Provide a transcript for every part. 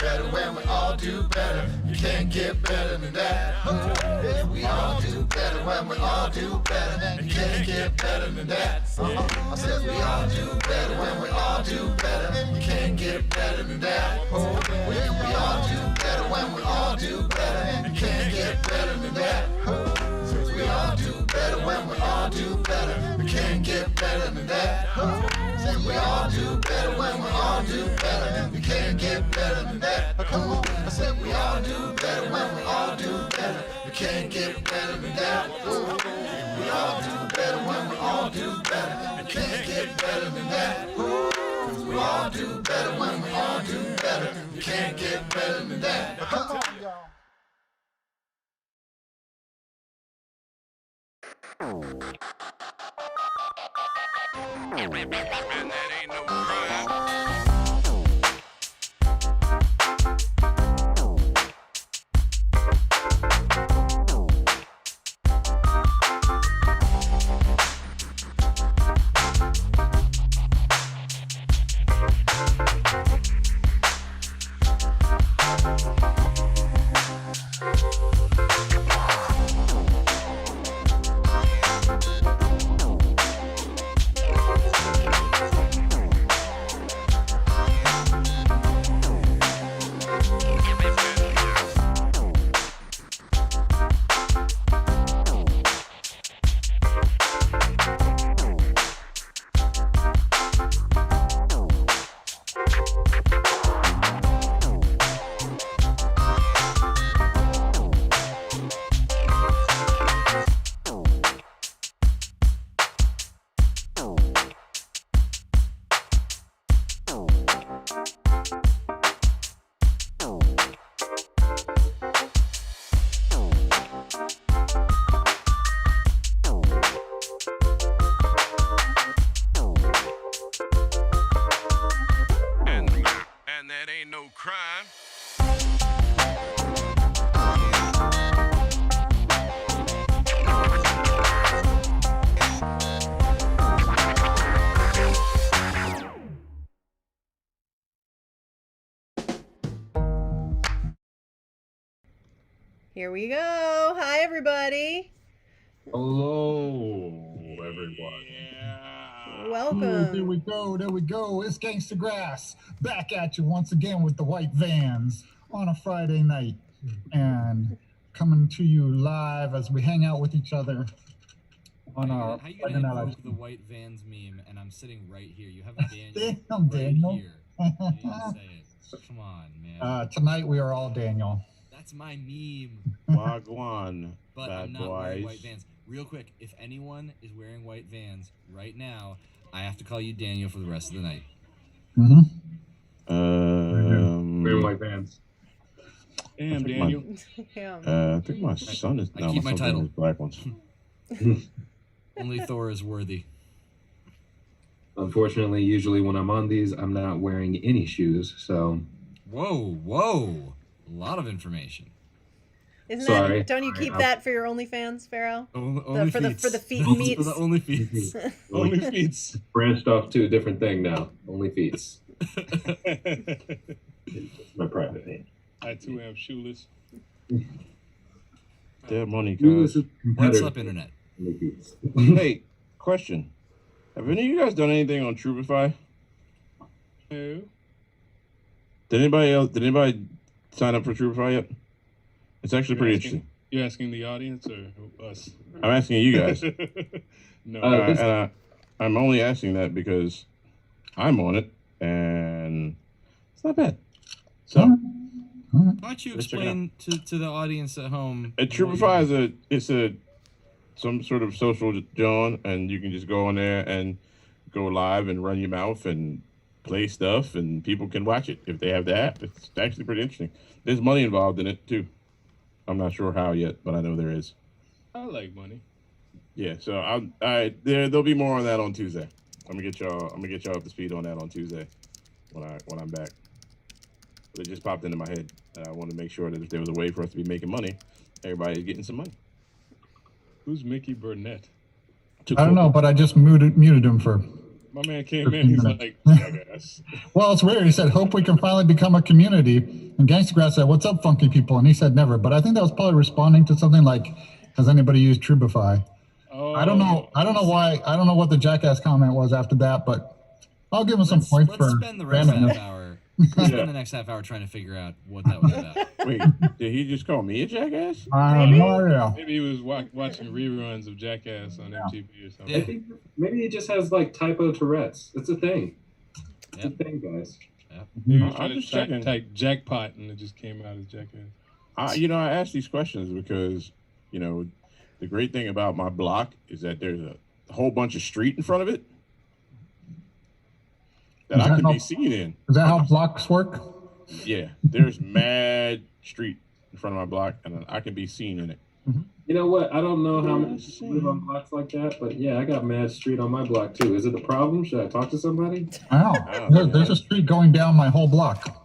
better when we all do better. You can't get better than that. Yeah, we all do better when we all do better. You can't get better than that. I said we all do better when we all do better. You can't get better than that. We all do better when we all do better. You can't get better than that. We all do better when we all do better. We can't get better than that. Say we all do better when we all do better. We can't get better than that. Come on. I said we all do better when we all do better. We can't get better than that. We all do better when we all do better. We can't get better than that. We all do better when we all do better. We can't get better than that. Come on, y'all. Man, that ain't no crime. And that ain't no crime. Here we go. Hi, everybody. Hello, everyone. Welcome. There we go. There we go. It's Gangstagrass back at you once again with the white vans on a Friday night and coming to you live as we hang out with each other on our. How you gonna invoke the white vans meme and I'm sitting right here? You have a Daniel Damn, right Daniel. here. You didn't say it. Come on, man. Tonight we are all Daniel. That's my meme. Wagwan, But bad I'm not wearing boys. white vans. Real quick, if anyone is wearing white vans right now, I have to call you Daniel for the rest of the night. Wearing white vans. Damn, Daniel. I think my son is. I keep my title. Black ones. Only Thor is worthy. Unfortunately, usually when I'm on these, I'm not wearing any shoes, so. Whoa. A lot of information. Isn't Sorry. that? Don't you keep that for your OnlyFans, Pharaoh? Only For the feet Only meets. for the only feet. Only feet. Branched off to a different thing now. Only feet. My private name. I too am shoeless. Damn money, Shoeless guys. is What's competitive. up, internet? Only feet. Hey, question. Have any of you guys done anything on Troopify? No. Did anybody sign up for Troopify yet? It's actually pretty interesting. You're asking the audience or us? I'm asking you guys. No. I'm only asking that because I'm on it and it's not bad. So Why don't you Let's check it explain to the audience at home? Troopify is some sort of social John, and you can just go on there and go live and run your mouth and play stuff, and people can watch it if they have the app. It's actually pretty interesting. There's money involved in it too. I'm not sure how yet, but I know there is. I like money. Yeah, so there'll be more on that on Tuesday. I'm gonna get y'all up to speed on that on Tuesday when I'm back. But it just popped into my head, and I wanted to make sure that if there was a way for us to be making money, everybody's getting some money. Who's Mickey Burnett? I don't know, but I just muted him for My man came in. He's like, jackass. Well, it's weird. He said, "Hope we can finally become a community." And Gangstagrass said, "What's up, funky people?" And he said, "Never." But I think that was probably responding to something like, "Has anybody used Trubify?" Oh, I don't know. I don't know why. I don't know what the jackass comment was after that, but I'll give him some points Let's for spend the rest randomness. half hour. Let's spend the next half hour trying to figure out what that was about. Wait, did he just call me a jackass? I have no idea. Maybe he was watching reruns of Jackass on MTV or something. Yeah. I think maybe he just has like typo Tourette's. It's a thing. It's Yep. a thing, guys. He was I'm trying just to checking. type jackpot, and it just came out as Jackass. I ask these questions because, the great thing about my block is that there's a whole bunch of street in front of it that I can be seen in. Is that how blocks work? Yeah, there's mad street in front of my block, and I can be seen in it. You know what? I don't know how many people live on blocks like that, but yeah, I got mad street on my block too. Is it a problem? Should I talk to somebody? Wow. There's a street going down my whole block.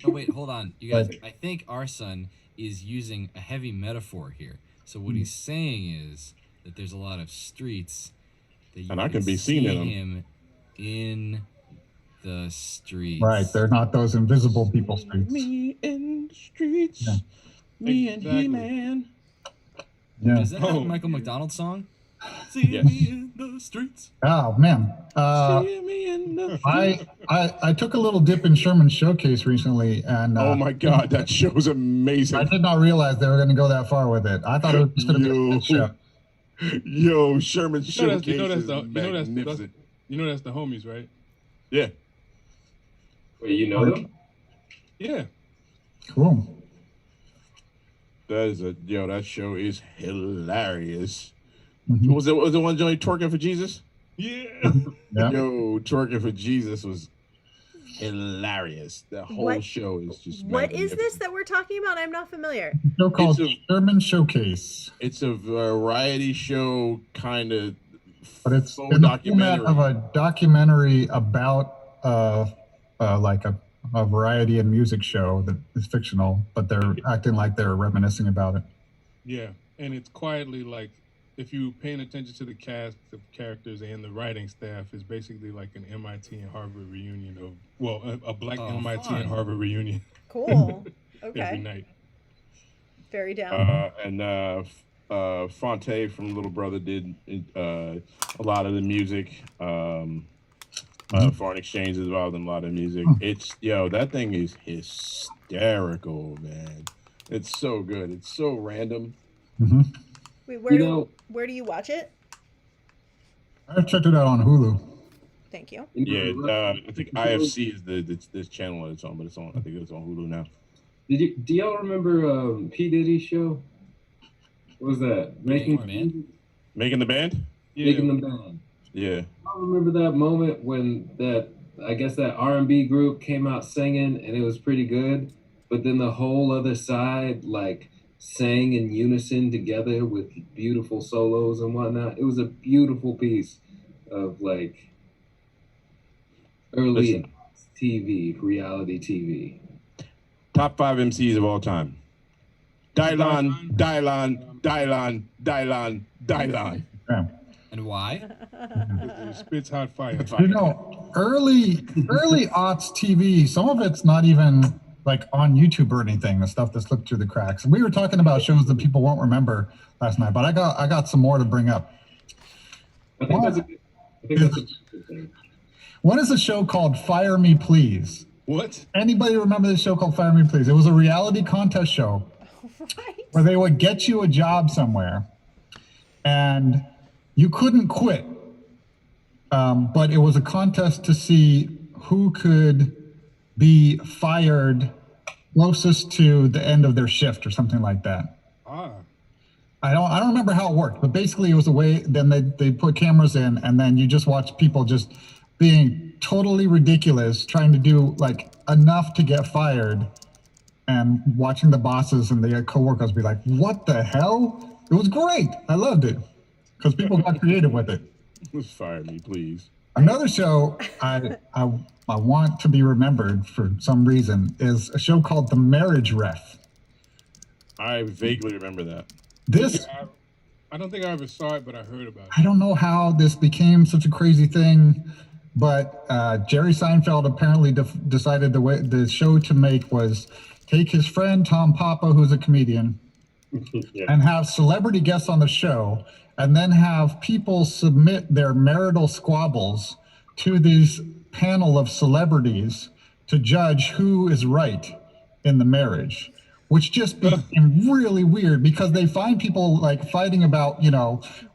Oh wait, hold on, you guys. I think our son is using a heavy metaphor here. So what he's saying is that there's a lot of streets that you And I can be seen in them. him in the streets. Right. They're not those invisible people streets. Me in the streets, Yeah. me and Exactly. He-Man. Yeah. Is that a Oh. Michael McDonald song? See Yes. me in the streets. Oh man. See me in the I took a little dip in Sherman's Showcase recently, and Oh my God, that show's amazing. I did not realize they were going to go that far with it. I thought it was just going to be a good show. Yo, Sherman's You know that's- Showcase you know that's is the- you know that's- magnificent. You know that's the homies, right? Yeah. Wait, you know them? Yeah. Cool. That show is hilarious. Mhm. Was it the one Johnny twerking for Jesus? Yeah. Yeah. Yo, twerking for Jesus was hilarious. The whole What- show is just What is this magnificent. that we're talking about? I'm not familiar. Show called It's Sherman Showcase, It's a variety show kind of but it's faux in the format documentary. of a documentary about like a variety and music show that is fictional, but they're acting like they're reminiscing about it. Yeah. And it's quietly like, if you're paying attention to the cast of characters and the writing staff, it's basically like an MIT and Harvard reunion a black Oh, MIT fun. and Harvard reunion Cool. every Okay. night. Very down. Fonte from Little Brother did a lot of the music. Foreign Exchange is involved in a lot of music. That thing is hysterical, man. It's so good. It's so random. Hmm. Wait, where do you watch it? I've checked it out on Hulu. Thank you. Yeah, I think IFC is this channel that it's on, but I think it's on Hulu now. Do y'all remember P Diddy's show? What was that? Making the Band? Making the Band? Making the Band. Yeah. I remember that moment when that R&B group came out singing and it was pretty good, but then the whole other side like sang in unison together with beautiful solos and whatnot. It was a beautiful piece of like early TV, reality TV. Top 5 MCs of all time. Dylan. Yeah. And why? It spits hot fire. You know, early aughts TV, some of it's not even like on YouTube or anything, the stuff that slipped through the cracks. We were talking about shows that people won't remember last night, but I got some more to bring up. I think that's a good thing. One is a show called Fire Me Please. What? Anybody remember this show called Fire Me Please? It was a reality contest show Right. where they would get you a job somewhere and you couldn't quit. But it was a contest to see who could be fired closest to the end of their shift or something like that. Ah. I don't remember how it worked, but basically it was a way, then they put cameras in and then you just watch people just being totally ridiculous, trying to do like enough to get fired and watching the bosses and the coworkers be like, what the hell? It was great. I loved it because people got creative with it. Fire me, please. Another show I want to be remembered for some reason is a show called The Marriage Ref. I vaguely remember that. This, I don't think I ever saw it, but I heard about it. I don't know how this became such a crazy thing. but Jerry Seinfeld apparently decided the show to make was take his friend Tom Papa, who's a comedian, and have celebrity guests on the show, and then have people submit their marital squabbles to these panel of celebrities to judge who is right in the marriage, which just became really weird because they find people like fighting about,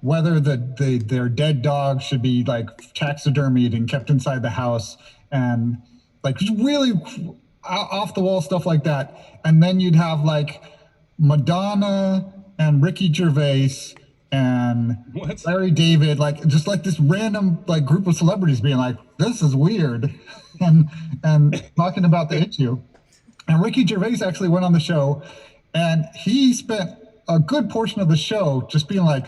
whether their dead dog should be like taxidermied and kept inside the house, and like really off the wall stuff like that. And then you'd have like Madonna and Ricky Gervais and Larry David, like just like this random like group of celebrities being like, this is weird, and talking about the issue. And Ricky Gervais actually went on the show, and he spent a good portion of the show just being like,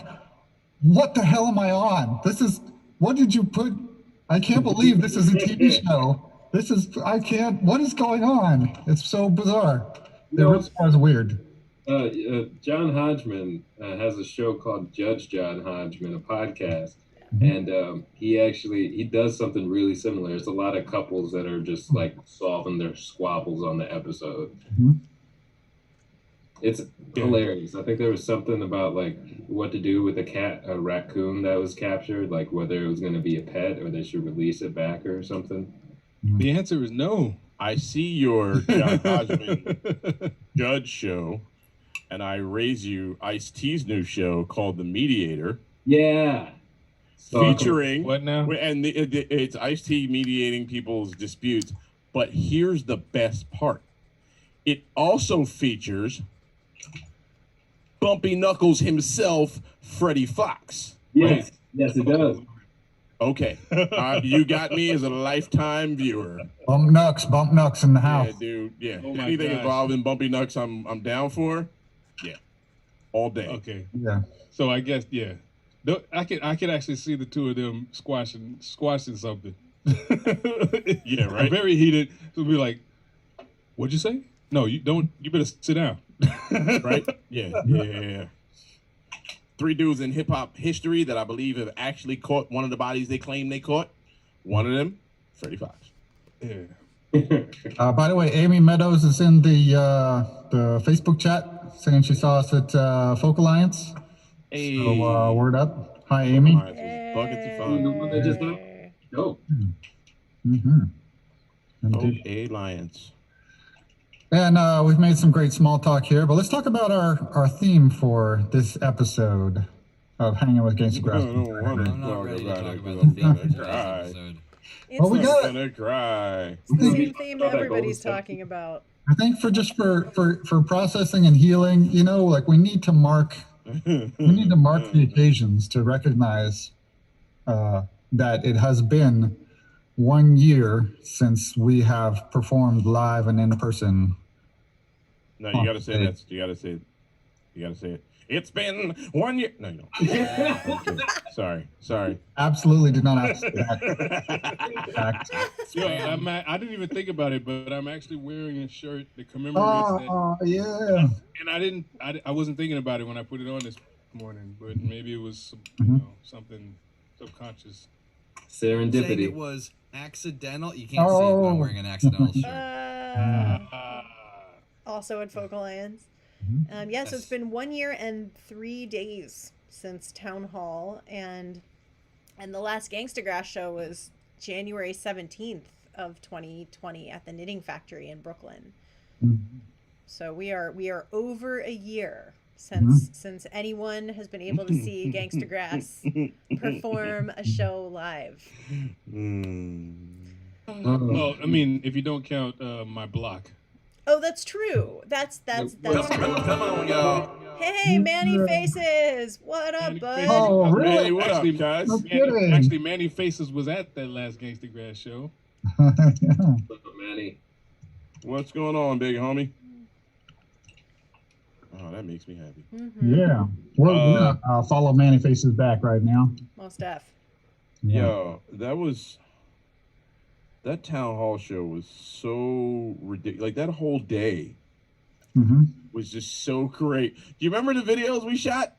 what the hell am I on? What did you put? I can't believe this is a TV show. What is going on? It's so bizarre. It really was weird. John Hodgman has a show called Judge John Hodgman, a podcast. And he does something really similar. It's a lot of couples that are just like solving their squabbles on the episode. It's hilarious. I think there was something about like what to do with a raccoon that was captured, like whether it was going to be a pet or they should release it back or something. The answer is no. I see your John Hodgman judge show, and I raise you Ice-T's new show called The Mediator. Yeah. Featuring what now? And it's Ice-T mediating people's disputes. But here's the best part: it also features Bumpy Knuckles himself, Freddie Fox. Yes, yes, it does. Okay, you got me as a lifetime viewer. Bump Knucks in the house. Yeah, dude. Yeah, Oh my anything gosh. involving Bumpy Knucks, I'm down for. Yeah, all day. Okay. Yeah. So I guess I could actually see the two of them squashing something. Yeah, right. Very heated. So be like, what'd you say? No, you don't. You better sit down. Right? Yeah. Three dudes in hip hop history that I believe have actually caught one of the bodies they claim they caught. One of them, Freddie Fox. Yeah. By the way, Amy Meadows is in the Facebook chat saying she saw us at Folk Alliance. Hey. So word up. Hi, Amy. Buckets of fun. The one that just left? Dope. Okay, Alliance. And we've made some great small talk here, but let's talk about our theme for this episode of Hanging with Gangstagrass. I'm not ready to talk about the theme of today's episode. It's Well, we the- got- I'm gonna cry. it's the same theme everybody's talking about. I think for processing and healing, like we need to mark the occasions to recognize that it has been 1 year since we have performed live and in person. No, you gotta say that. You gotta say it. It's been 1 year. No, you don't. Okay. Sorry. Absolutely did not ask that. Fact. Yo, I didn't even think about it, but I'm actually wearing a shirt that commemorates that. Oh yeah. And I wasn't thinking about it when I put it on this morning, but maybe it was something subconscious. Saying Serendipity. it was accidental. You can't see it, but I'm wearing an accidental shirt. Also at Folk Alliance. So it's been 1 year and 3 days since Town Hall, and the last Gangstagrass show was January 17th of 2020 at the Knitting Factory in Brooklyn. So we are over a year since anyone has been able to see Gangstagrass perform a show live. Well, I mean, if you don't count my block. Oh, that's true. That's true. Come on, y'all. Hey, Manny Faces, what up, Manny bud? Faces. Oh, really? Hey, what up, guys? No kidding. Actually, Manny Faces was at that last Gangstagrass show. Yeah. Manny. What's going on, big homie? Oh, that makes me happy. Yeah. We're gonna follow Manny Faces back right now. Most def. Yo, that town hall show was so ridiculous. Like that whole day was just so great. Do you remember the videos we shot?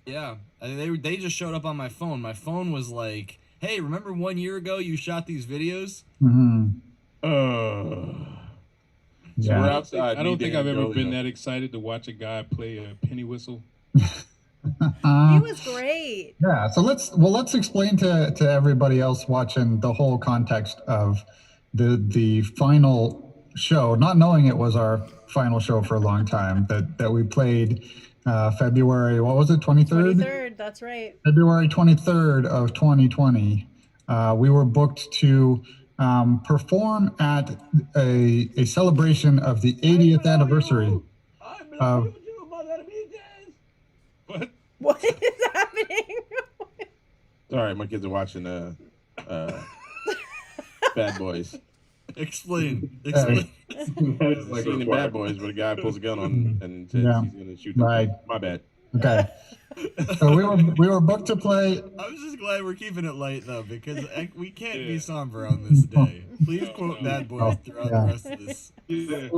Yeah, they just showed up on my phone. My phone was like hey, remember 1 year ago you shot these videos? Mm-hmm. So Yeah. we're outside. I don't me, think Dan, I've ever Joe, been you know. that excited to watch a guy play a penny whistle. He was great. Yeah, so let's explain to everybody else watching the whole context of the final show, not knowing it was our final show for a long time, that we played February, what was it, 23rd? 23rd, that's right. February 23rd of 2020. We were booked to perform at a celebration of the 80th anniversary of What? What is happening? Sorry, my kids are watching Bad Boys. Explain. That is like Scene in required. Bad Boys where the guy pulls a gun on and says Yeah. he's gonna shoot. Right. My bad. Okay. So we were booked to play. I was just glad we're keeping it light though, because we can't be somber on this day. Please quote Bad Boys throughout the rest of this. Yeah.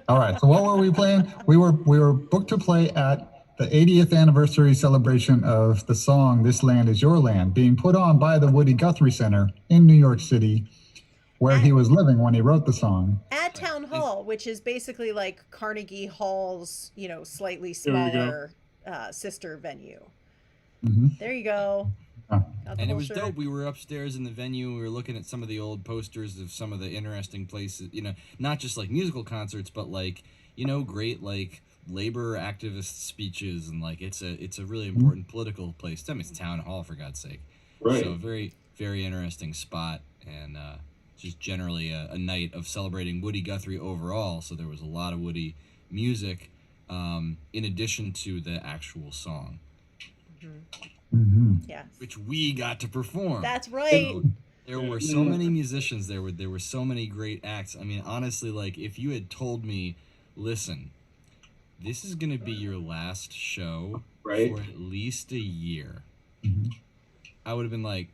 All right. So what were we playing? We were booked to play at the 80th anniversary celebration of the song "This Land Is Your Land," being put on by the Woody Guthrie Center in New York City, where he was living when he wrote the song. At Town Hall, which is basically like Carnegie Hall's, slightly There we go. smaller sister venue. Mm-hmm. There you go. Oh. Got the And it whole was shirt. dope. We were upstairs in the venue. We were looking at some of the old posters of some of the interesting places, not just like musical concerts, but like, great like labor activist speeches, and like it's a really important political place. I mean, it's Town Hall, for God's sake. Right. So very, very interesting spot, and just generally a night of celebrating Woody Guthrie overall. So there was a lot of Woody music, in addition to the actual song, Mm-hmm. Yes. which we got to perform. That's right. There were so many musicians there. There were so many great acts. I mean, honestly, like if you had told me, listen, this is gonna be your last show Right. for at least a year, Mhm. I would have been like,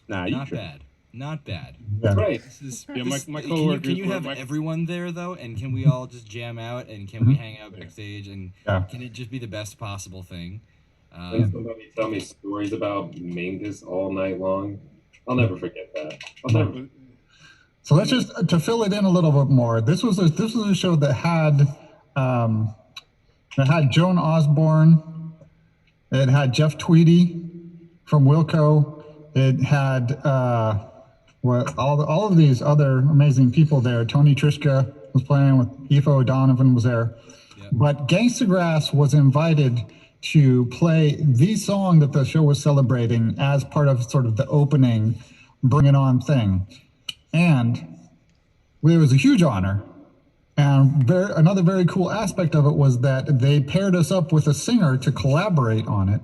Nah, you not tripped. bad, not bad. Yeah. Right. This is, Yeah, my this- coworkers Can you were- have my- everyone there though, and can we all just jam out, and can we hang out backstage, and Yeah. can it just be the best possible thing? And somebody tell me stories about Mangus all night long. I'll never forget that. I'll never. So let's just to fill it in a little bit more. This was a show that had Joan Osborne. It had Jeff Tweedy from Wilco. It had all of these other amazing people there. Tony Trischka was playing with Aoife O'Donovan was there. Yeah. But Gangstagrass was invited to play the song that the show was celebrating as part of sort of the opening Bring It On thing. And it was a huge honor. And another very cool aspect of it was that they paired us up with a singer to collaborate on it.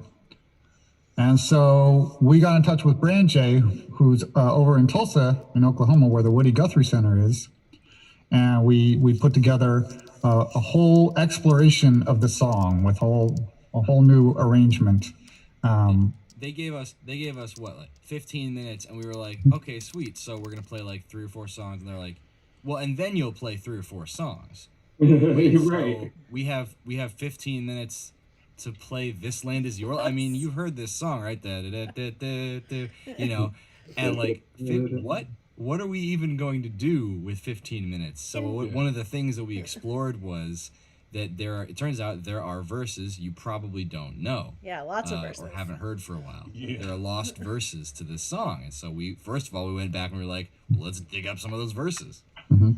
And so we got in touch with Branjay, who's over in Tulsa in Oklahoma, where the Woody Guthrie Center is. And we put together a whole exploration of the song with a whole new arrangement. They gave us what, like 15 minutes, and we were like, okay, sweet. So we're gonna play like 3 or 4 songs, and they're like, well, and then you'll play 3 or 4 songs. Right. So we have 15 minutes to play "This Land Is Your." I mean, you heard this song, right? And like, what are we even going to do with 15 minutes? So one of the things that we explored was that it turns out there are verses you probably don't know. Yeah, lots of verses. Or haven't heard for a while. Yeah. There are lost verses to this song. And so we went back and we were like, let's dig up some of those verses. Mm-hmm.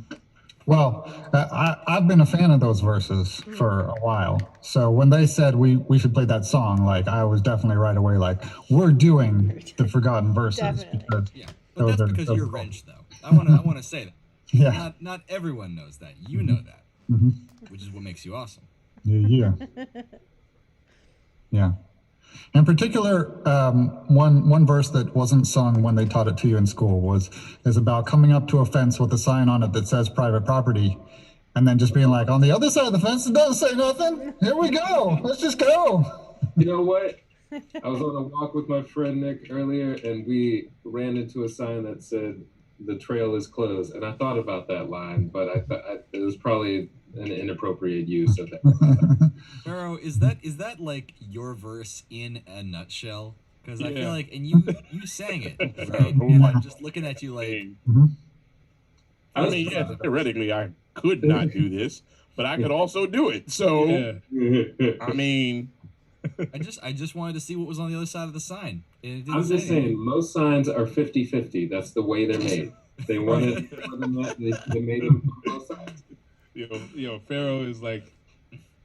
Well, I've been a fan of those verses for a while. So when they said we should play that song, like I was definitely right away like, we're doing the forgotten verses. Definitely. Because Yeah. But that's because you're cool. wrenched, though. I want to say that. Yeah. Not everyone knows that. You know that. Mm-hmm. Which is what makes you awesome. Yeah. Yeah. In particular, one verse that wasn't sung when they taught it to you in school is about coming up to a fence with a sign on it that says private property, and then just being like, on the other side of the fence, it doesn't say nothing. Here we go. Let's just go. You know what? I was on a walk with my friend Nick earlier, and we ran into a sign that said "The trail is closed," and I thought about that line, but I thought it was probably an inappropriate use of that. Pharaoh, is that like your verse in a nutshell? Because I Yeah. feel like, and you sang it, right? Oh And my- I'm just looking at you like, I mean, yeah, theoretically, I could not do this, but I could also do it. So, Yeah. I mean, I just wanted to see what was on the other side of the sign. And it didn't I'm say just saying, anything. most signs are 50-50. That's the way they're made. They want it more than that. They made them on both sides. Pharaoh is like,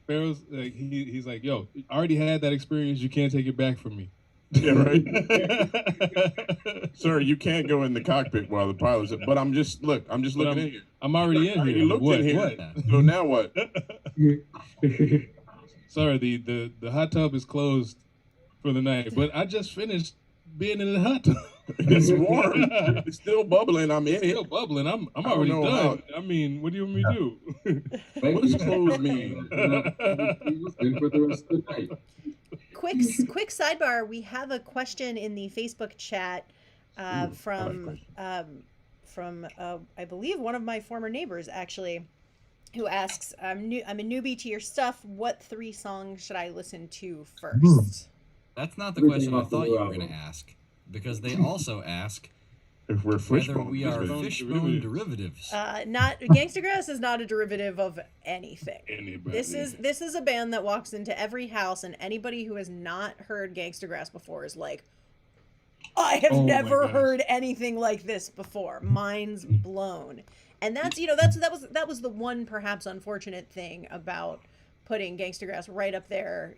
he's like, yo, I already had that experience. You can't take it back from me. yeah, right. Sir, you can't go in the cockpit while the pilot's. But I'm just looking in here. I'm already in I already here. looked What? in here. What? So now what? Sorry, the hot tub is closed for the night, but I just finished being in the hot tub. It's warm. It's still bubbling. I'm in It's still it. bubbling. I'm I don't already know done. I mean, what do you want me to do? Thank What does you. closed mean? He was good for the rest of the night. Quick sidebar. We have a question in the Facebook chat from I believe one of my former neighbors actually, who asks, I'm a newbie to your stuff. What 3 songs should I listen to first? That's not the Everything question I off the thought new you were going album. to ask. Because they also ask If we're whether fishbone, we are Fishbone fishbone derivatives. derivatives. Not Gangstagrass is not a derivative of anything. Anybody. This is a band that walks into every house, and anybody who has not heard Gangstagrass before is like, I have Oh my never gosh. heard anything like this before. Mind's blown. And that was the one perhaps unfortunate thing about putting Gangstagrass right up there,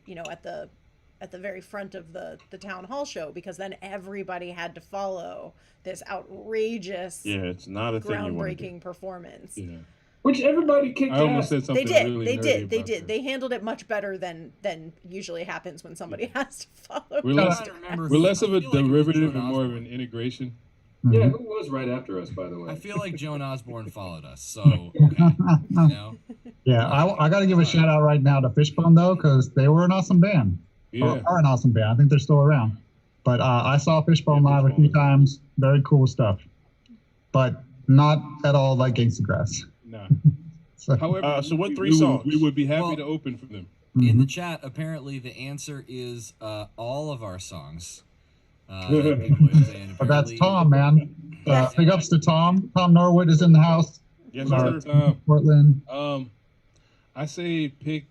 at the very front of the town hall show, because then everybody had to follow this outrageous, yeah, it's not a thing you want to do. groundbreaking performance. Yeah. Which everybody kicked I almost ass. said They something did. really They nerdy did. They about did. this. They handled it much better than usually happens when somebody has to follow. We're I'm less, trying to remember we're less I of a feel like it was derivative Joan and more of Osborne. an integration. Yeah, who was right after us, by the way? I feel like Joan Osborne followed us, so okay, you know. Yeah, I got to give a shout out right now to Fishbone though, because they were an awesome band. Yeah. Or are an awesome band. I think they're still around. But I saw Fishbone live a few times. Very cool stuff. But not at all like Gangstagrass. Nah. So, However, so what 3 we would- songs? We would be happy Well- to open for them. In the chat, apparently the answer is all of our songs. That people are saying. but that's Apparently- Tom, man. Big ups to Tom. Tom Norwood is in the house. Yes, Sorry. sir. Portland. I say pick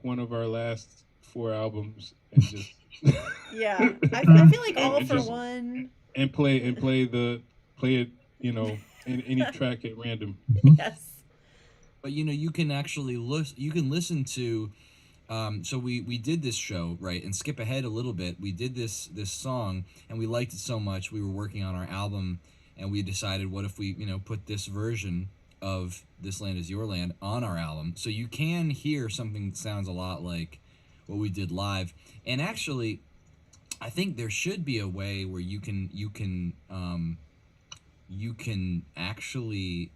one of our last 4 albums and just Yeah, I feel like All And for just- One. and play it, in any track at random. Yes. But you can actually listen to so we did this show, right, and skip ahead a little bit. We did this song and we liked it so much we were working on our album, and we decided, what if we put this version of This Land Is Your Land on our album, so you can hear something that sounds a lot like what we did live. And actually I think there should be a way where you can actually,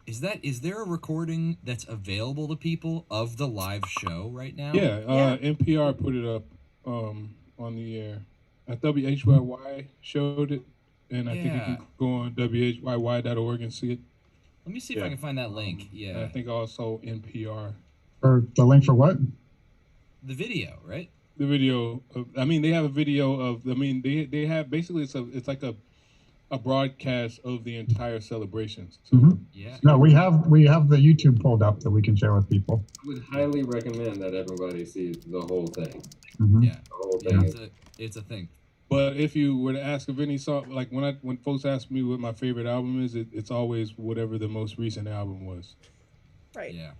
is there a recording that's available to people of the live show right now? Yeah, NPR put it up on the air. WHYY showed it, and I think you Yeah. can go on WHYY.org and see it. Let me see if I can find that link. And Yeah. I think also NPR. Or the link for what? The video, right? The video they have a video of, they have basically it's like a broadcast of the entire celebration. So Mhm. Yeah. No, we have the YouTube pulled up that we can share with people. I would highly recommend that everybody sees the whole thing. Mhm. Yeah. The whole Yeah, thing. it's a thing. But if you were to ask of any song, like when folks ask me what my favorite album is, it's always whatever the most recent album was. Right. Yeah.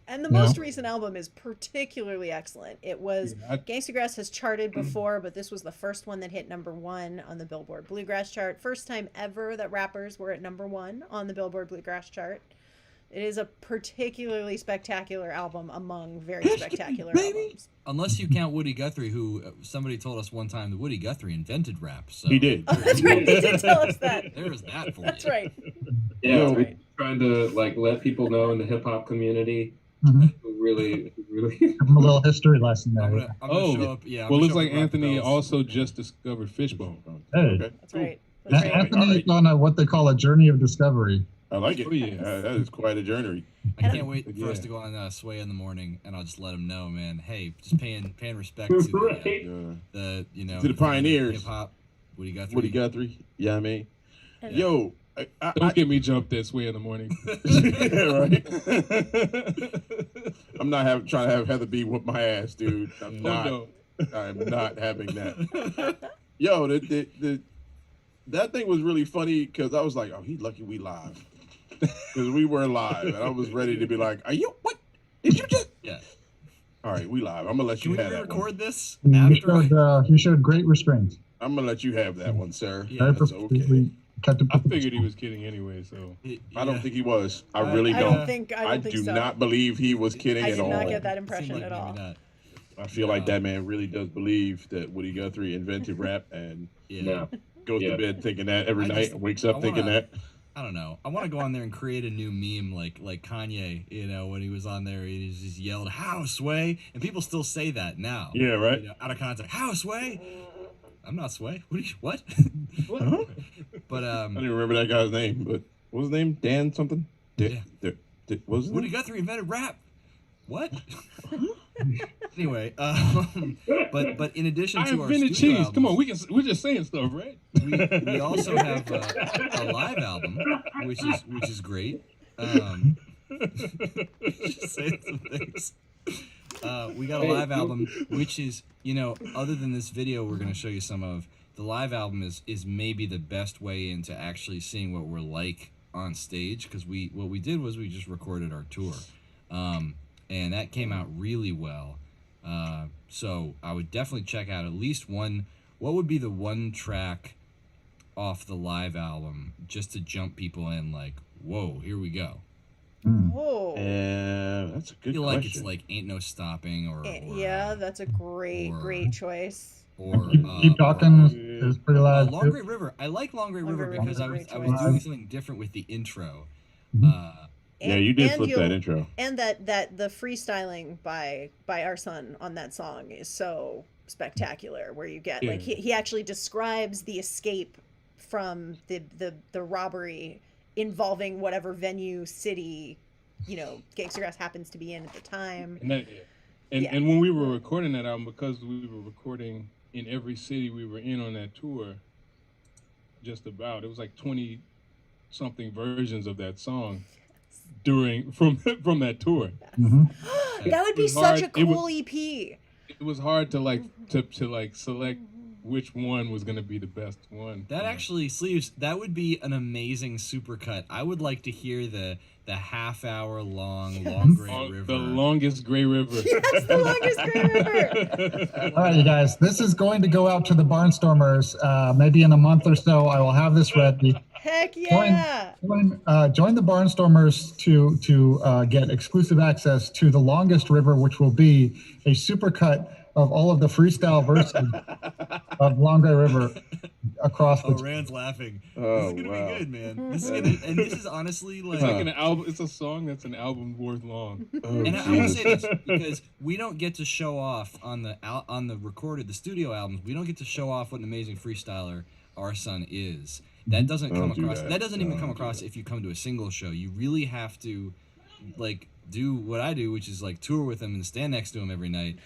And the Yeah. most recent album is particularly excellent. It was Yeah, Gangstagrass has charted before, but this was the first one that hit #1 on the Billboard Bluegrass chart. First time ever that rappers were at #1 on the Billboard Bluegrass chart. It is a particularly spectacular album among very spectacular albums. Unless you count Woody Guthrie, who somebody told us one time that Woody Guthrie invented rap. So He did. Oh, that's right. They did tell us that. There's that for That's you. right. Yeah, That's we're right. trying to let people know in the hip hop community Mhm. who really Give them a little history lesson I'm there. gonna Oh, show up. Yeah. I'm Well, gonna looks show up like at Anthony Rockefeller's. also just discovered Fishbone. Hey. Okay. That's right. That's right. Anthony is on what they call a journey of discovery. I like it. Oh, yeah. That is quite a journey. I can't wait for us Yeah. to go on Sway in the morning, and I'll just let them know, man. Hey, just paying respect to Right. the To the pioneers. hip hop. Woody Guthrie. Woody Guthrie. Yeah, I mean, And- yo, Don't get me jumped this way in the morning. yeah, right. I'm not trying to have Heather B whoop my ass, dude. I'm not. Oh, I'm not having that. Yo, that thing was really funny because I was like, oh, he's lucky we live. Because we were live, and I was ready to be like, are you, what? Did you just? Yeah. All right, we live. I'm going to let Can you we have that one. record this You after? showed great restraint. I'm going to let you have that one, sir. Yeah, That's okay. We kept it I figured he was kidding anyway, so. I don't think he was. I I- really I don't. don't think I think do so. not believe he was kidding I at did all. not get that Seemed impression like at maybe all. not. I feel like that man really does believe that Woody Guthrie invented rap and Yeah. No. goes Yeah. to bed thinking that every I night just- and wakes up I thinking wanna- that. I don't know. I want to go on there and create a new meme like Kanye, you know, when he was on there, he just yelled, "How, Sway?" And people still say that now. Yeah, right. You know, out of context. How, Sway? I'm not Sway. What? Huh? But I don't even remember that guy's name, but what was his name? Dan something? Yeah. What was his Woody name? Guthrie invented rap. What? Anyway, but in addition I to our invented studio cheese. Come on, albums, we're just saying stuff, right? we also have a live album, which is great. Just saying some things. We got a live album, which is, you know, other than this video we're gonna show you some of, the live album is maybe the best way into actually seeing what we're like on stage, because what we did was we just recorded our tour, and that came out really well. So I would definitely check out at least one. What would be the one track off the live album just to jump people in, like, whoa, here we go? Oh. That's a I good feel question. like it's like Ain't No Stopping or Yeah, that's a great, or- great choice. or Keep talking is pretty loud. Long Great River. I like Long Great Long River Great because River's I a was great I was choice. doing something different with the intro. Yeah, you did and flip you'll- that intro. And that the freestyling by our son on that song is so spectacular, where you get like Yeah. he actually describes the escape from the robbery involving whatever venue, city, you know, Gangstagrass happens to be in at the time. And that, Yeah. and when we were recording that album, because we were recording in every city we were in on that tour, just about, it was like 20 something versions of that song from that tour. That would be was such a hard. It was- cool E EP. It was hard to like select which one was gonna be the best one. That actually, Sleeves, that would be an amazing supercut. I would like to hear the half-hour long Long Great River. The longest Gray River. That's the longest Gray River. All right, you guys, this is going to go out to the Barnstormers. Maybe in a month or so, I will have this ready. Heck yeah. Join the Barnstormers to get exclusive access to the longest river, which will be a supercut of all of the freestyle verses of Long Gray River across the. Oh, Rand's laughing. Oh, This is gonna wow. be good, man. This is gonna, and this is honestly like. It's like an album. It's a song that's an album worth long. Oh, And I will Jesus. say this because we don't get to show off on the recorded, the studio albums. We don't get to show off what an amazing freestyler our son is. That doesn't come Don't do across. that. That doesn't even Don't come do across that. if you come to a single show. You really have to, like, do what I do, which is like tour with him and stand next to him every night,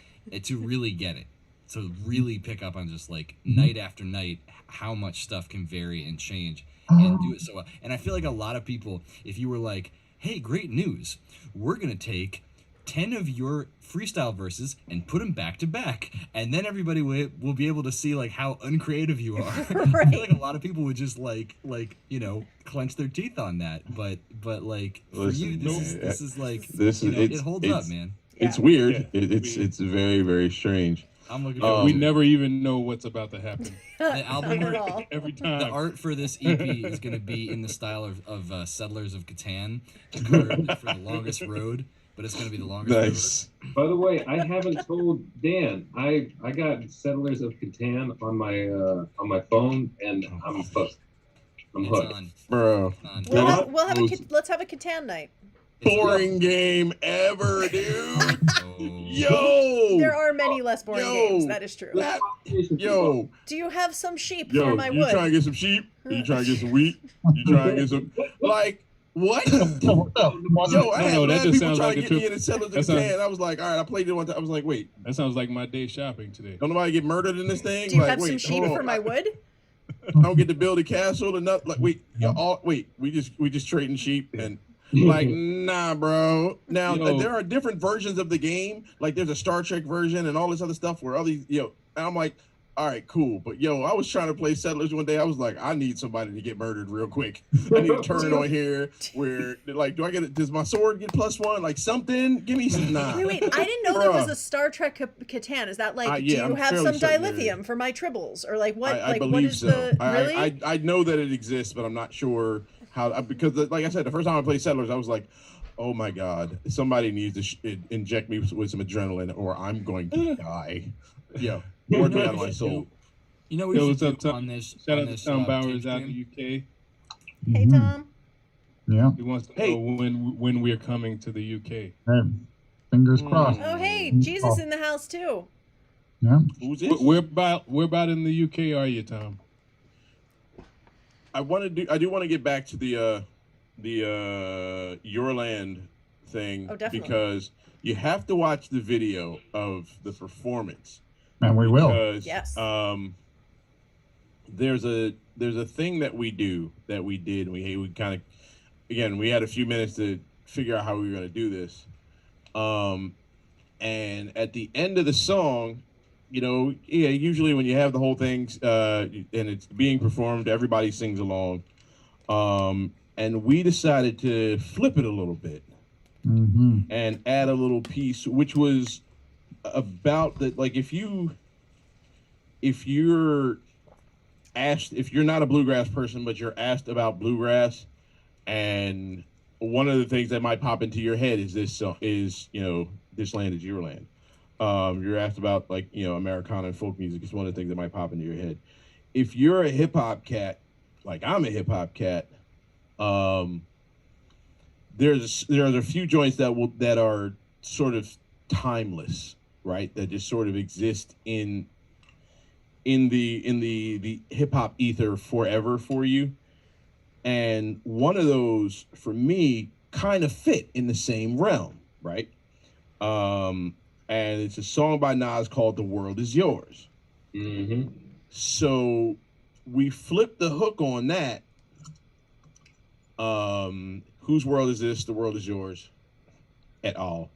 to really get it. To really pick up on just like night after night how much stuff can vary and change and do it so well. And I feel like a lot of people, if you were like, "Hey, great news! We're gonna take 10 of your freestyle verses and put them back to back," and then everybody will be able to see like how uncreative you are. I feel Right. like a lot of people would just like you know, clench their teeth on that. But like for you, Listen, this is like this you is know, it's, it holds it's, up, man. It's Yeah. weird. Yeah, It's very, very strange. I'm looking Yeah, forward we to it. never even know what's about to happen The album Not at art, all. every the time. art for this EP is going to be in the style of Settlers of Catan, curved for the longest road, but it's going to be the longest Nice. By the way, I haven't told Dan. I got Settlers of Catan on my phone, and I'm hooked. I'm road. It's hooked. on. Bro. It's on. We'll have Most let's have a Catan night. It's boring game ever, dude. Oh. Yo. There are many less boring Yo. games. That is true. That- yo. Do you have some sheep Yo, for my you wood? trying to get some sheep? You trying to get some wheat? You trying to get some, like, What? So what's up? Yo, I had No, that mad just people sounds trying like to it get me took- in the settlers that in sounds- Japan. I was like, all right, I played it one time. I was like, wait, That sounds like my day shopping today. don't nobody get murdered in this thing? Do you like, have wait, some sheep hold on. for my wood? I don't get to build a castle or nothing. Like, wait, we just trading sheep and like, nah, bro. Now Yo. there are different versions of the game. Like, there's a Star Trek version and all this other stuff where all these, and I'm like, all right, cool. But I was trying to play Settlers one day. I was like, I need somebody to get murdered real quick. I need to turn it on here where, like, does my sword get +1? Like, something? Give me some. Nah. Wait, I didn't know there was Bruh. a Star Trek Catan. Is that like, yeah, do you I'm have fairly some certain there dilithium is. for my tribbles? Or like what, I like what believe is so. the, really? I know that it exists, but I'm not sure how, because like I said, the first time I played Settlers, I was like, oh my God, somebody needs to inject me with some adrenaline or I'm going to die. Lord me out of my soul. You know what Yo, we what's should up, do Tom? on this? Shout on out to this, Tom Twitch Bowers out in stream? the UK. Hey, Tom. Yeah. He wants to Hey. know when we're coming to the UK. Hey, fingers crossed. Oh, hey, Jesus in the house too. Yeah. Who's this? Where about in the UK are you, Tom? I do want to get back to the Your Land thing. Oh, definitely. Because you have to watch the video of the performance. And we will. Because, Yes. there's a thing that we did. We kind of, again, we had a few minutes to figure out how we were going to do this. And at the end of the song, usually when you have the whole thing and it's being performed, everybody sings along. And we decided to flip it a little bit and add a little piece, which was about that. Like, if you're asked, if you're not a bluegrass person, but you're asked about bluegrass, and one of the things that might pop into your head is this land is your land. You're asked about, like, Americana and folk music. It's one of the things that might pop into your head. If you're a hip hop cat, like I'm a hip hop cat, there's a few joints that are sort of timeless, right? That just sort of exist in the hip hop ether forever for you. And one of those for me kind of fit in the same realm, right? And it's a song by Nas called "The World Is Yours." Mm-hmm. So we flipped the hook on that. Whose world is this? The world is yours. Et al.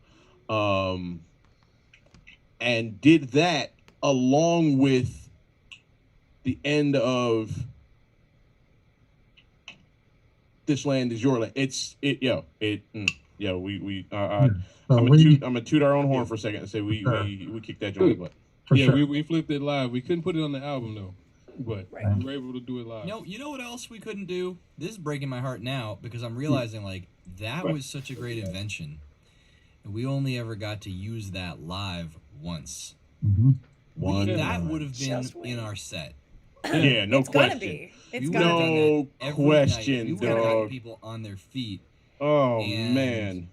And did that along with the end of "This Land Is Your Land." I'm gonna toot our own horn for a second and say we kicked that joint butt. For yeah, sure. we flipped it live. We couldn't put it on the album though, but Right. we were able to do it live. You know what else we couldn't do? This is breaking my heart now because I'm realizing like that was such a great invention, and we only ever got to use that live once. That would have been Just wait. in our set. Yeah, no It's question. gonna be. It's We gonna would've be. done No that every question, night. We would've gotten dog. people on their feet. Oh And- man.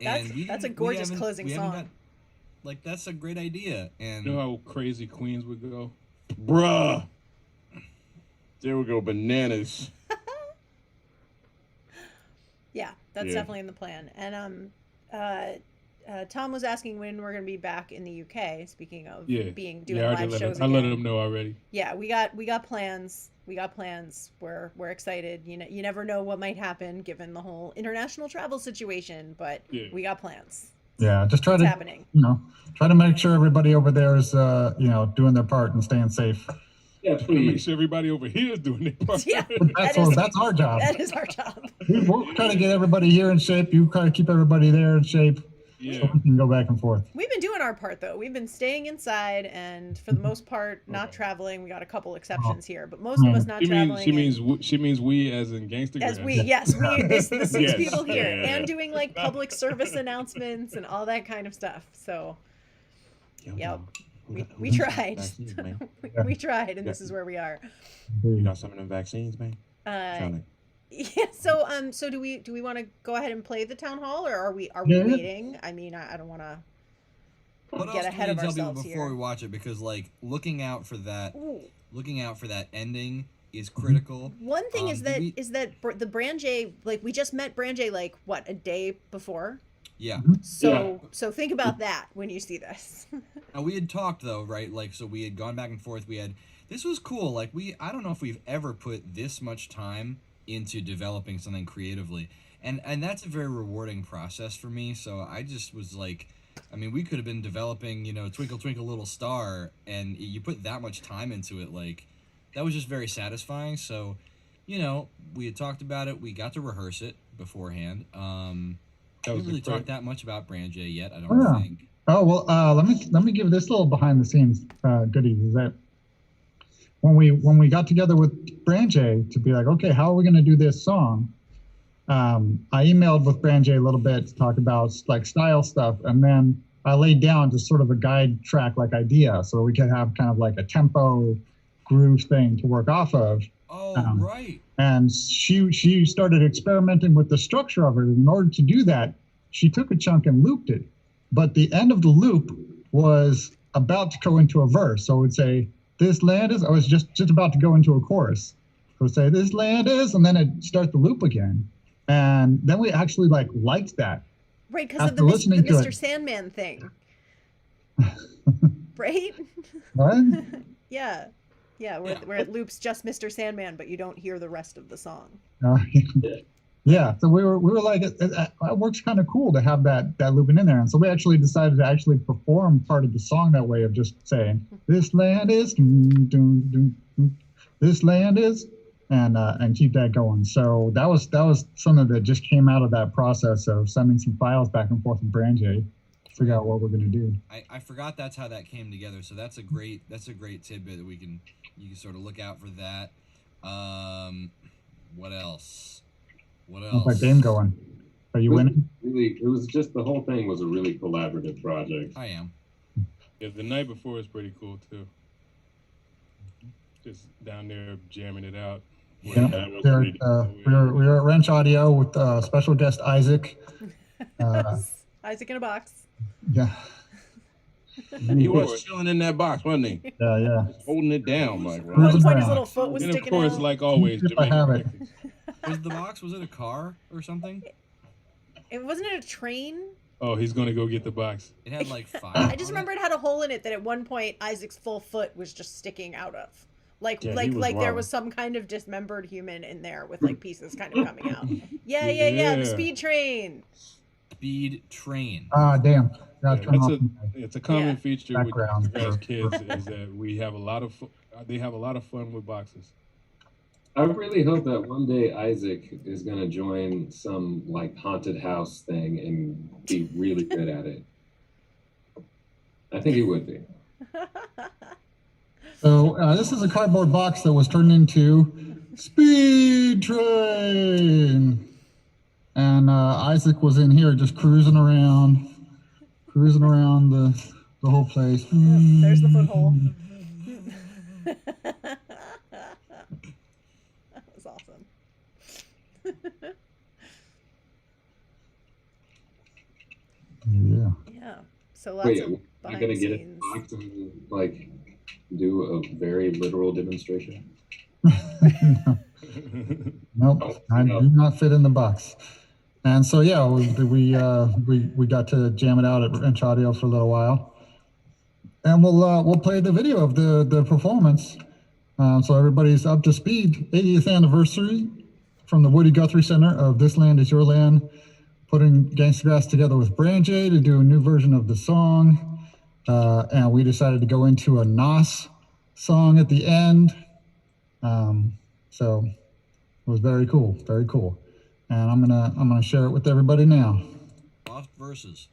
That's- And that's a we gorgeous haven't- closing we haven't song. got- like that's a great idea. And You know how crazy Queens would go? Bruh. There we go, bananas. Yeah, that's Yeah. definitely in the plan. And Tom was asking when we're gonna be back in the UK. Speaking of Yeah. doing Yeah, I live already shows I again. let them know already. Yeah, we got plans. We got plans. We're excited. You never know what might happen given the whole international travel situation, but Yeah. we got plans. Yeah, just try It's to, happening. try to make sure everybody over there is, doing their part and staying safe. Yeah, Make please. sure everybody over here is doing their part. Yeah, That's our job. that is our job. We'll try to get everybody here in shape. You try to keep everybody there in shape. Yeah. So we can go back and forth. We've been doing our part though. We've been staying inside and for the most part not traveling. We got a couple exceptions here, but most of us not traveling. She means we as in Gangstagrass. As we, yes, the six Yes. people here, Yeah. and doing like public service announcements and all that kind of stuff. So, yep, we tried. We tried, and this is where we are. You got some of them vaccines, man? Yeah. So do we want to go ahead and play the town hall, or are we Yeah. waiting? I mean, I don't want to what get else ahead can of we tell people ourselves before here. we watch it? Because like looking out for that ending is critical. One thing is Did that we- the Branjay, like we just met Branjay like what, a day before. Yeah. So think about that when you see this. Now, we had talked though, right? Like, so we had gone back and forth. This was cool. Like, I don't know if we've ever put this much time into developing something creatively, and that's a very rewarding process for me. So I just was like, I mean, we could have been developing, Twinkle Twinkle Little Star, and you put that much time into it, like, that was just very satisfying. So, we had talked about it. We got to rehearse it beforehand. We didn't really talk that much about Branjay yet, I don't think. Oh well, let me give this little behind the scenes goodies. Is that when we got together with Branjay to be like, okay, how are we going to do this song? I emailed with Branjay a little bit to talk about like style stuff, and then I laid down just sort of a guide track like idea, so we could have kind of like a tempo groove thing to work off of. Oh, right. And she started experimenting with the structure of it. In order to do that, she took a chunk and looped it. But the end of the loop was about to go into a verse. So it would say, this land is, I was just about to go into a chorus. So it would say, this land is, and then it'd start the loop again. And then we actually liked that. Right, because of the Mr. Sandman thing. Right? What? Yeah. Yeah, where it loops just Mr. Sandman, but you don't hear the rest of the song. Yeah, so we were like, it works kind of cool to have that looping in there. And so we actually decided to actually perform part of the song that way of just saying, this land is, this land is, and keep that going. So that was something that just came out of that process of sending some files back and forth with Branjay to figure out what we're going to do. I forgot that's how that came together. So that's a great tidbit that you can sort of look out for that. What else? How's that game going? Are you winning? Really, it was just the whole thing was a really collaborative project. I am. Yeah, the night before was pretty cool too. Just down there jamming it out. Yeah, we were at Wrench Audio with special guest Isaac. Isaac in a box. Yeah. He was chilling in that box, wasn't he? Yeah. Just holding it down, like. At one point, his little foot was And of sticking course, out. like always, I have it. Was the box? Was it a car or something? It wasn't it a train? Oh, he's gonna go get the box. It had like fire. I just remember it had a hole in it that at one point Isaac's full foot was just sticking out of. Like there was some kind of dismembered human in there with like pieces kind of coming out. Yeah. The speed train. Speed train. Ah, damn. It's a common feature background with kids is that we have a lot of they have a lot of fun with boxes. I really hope that one day Isaac is going to join some like haunted house thing and be really good at it. I think he would be. So this is a cardboard box that was turned into Speed Train. And Isaac was in here just cruising around the whole place. There's the foothold. That was awesome. Yeah. Yeah. So lots of You're behind going the to get scenes. a box and like do a very literal demonstration? Nope, I do not fit in the box. And so yeah, we got to jam it out at Wrench Audio for a little while, and we'll play the video of the performance, so everybody's up to speed. 80th anniversary from the Woody Guthrie Center of This Land Is Your Land, putting Gangstagrass together with Branjay to do a new version of the song, and we decided to go into a Nas song at the end. So it was very cool, and I'm gonna share it with everybody now. Lost verses.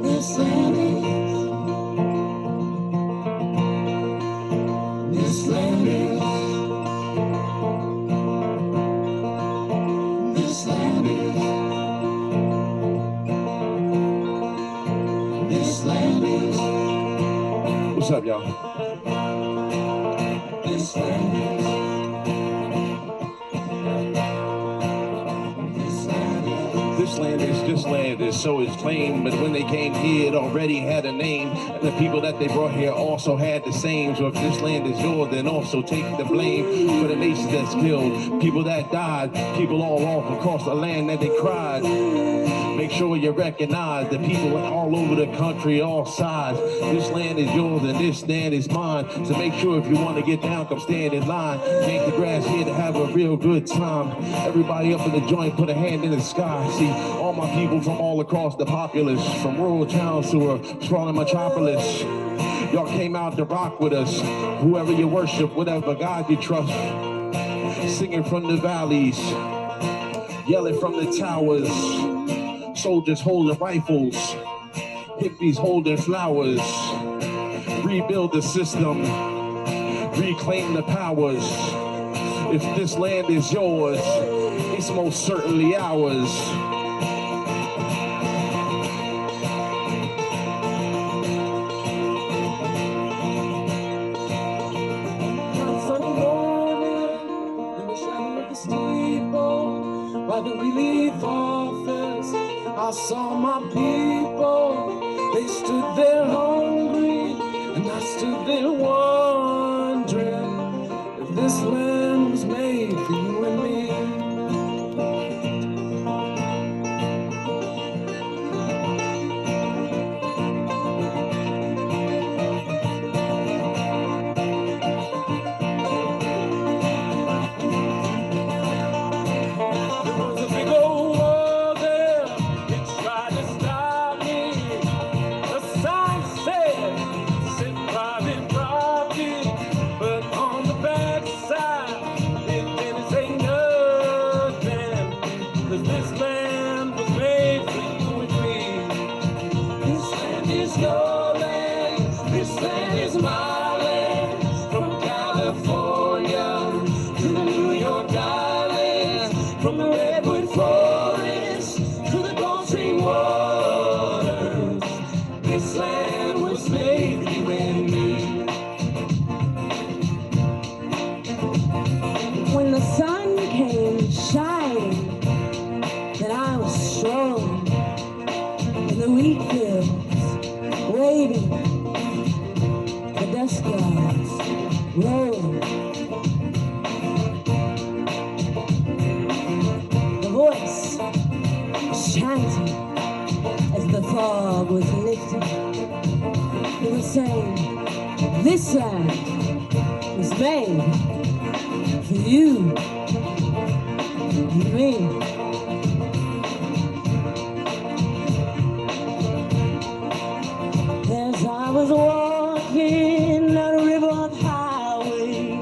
This land is love y'all. This land is just land, is so it's claimed. But when they came here, it already had a name. And the people that they brought here also had the same. So if this land is yours, then also take the blame for the nations that's killed, people that died, people all off across the land that they cried. Make sure you recognize the people all over the country, all sides. This land is yours and this land is mine. So make sure if you want to get down, come stand in line. Gangstagrass here to have a real good time. Everybody up in the joint, put a hand in the sky. See, all my people from all across the populace, from rural towns to a sprawling metropolis. Y'all came out to rock with us. Whoever you worship, whatever God you trust. Singing from the valleys, yelling from the towers. Soldiers holding rifles, hippies holding flowers. Rebuild the system, reclaim the powers. If this land is yours, it's most certainly ours. By the relief office, I saw my people. They stood there hungry, and I stood there wondering if this land was made for you and me. When the sun came shining, that I was strong, in the wheat fields, waving, the dust clouds rolling. The voice was chanting as the fog was lifting. It was saying, this land was made for you and me. As I was walking down a river highway,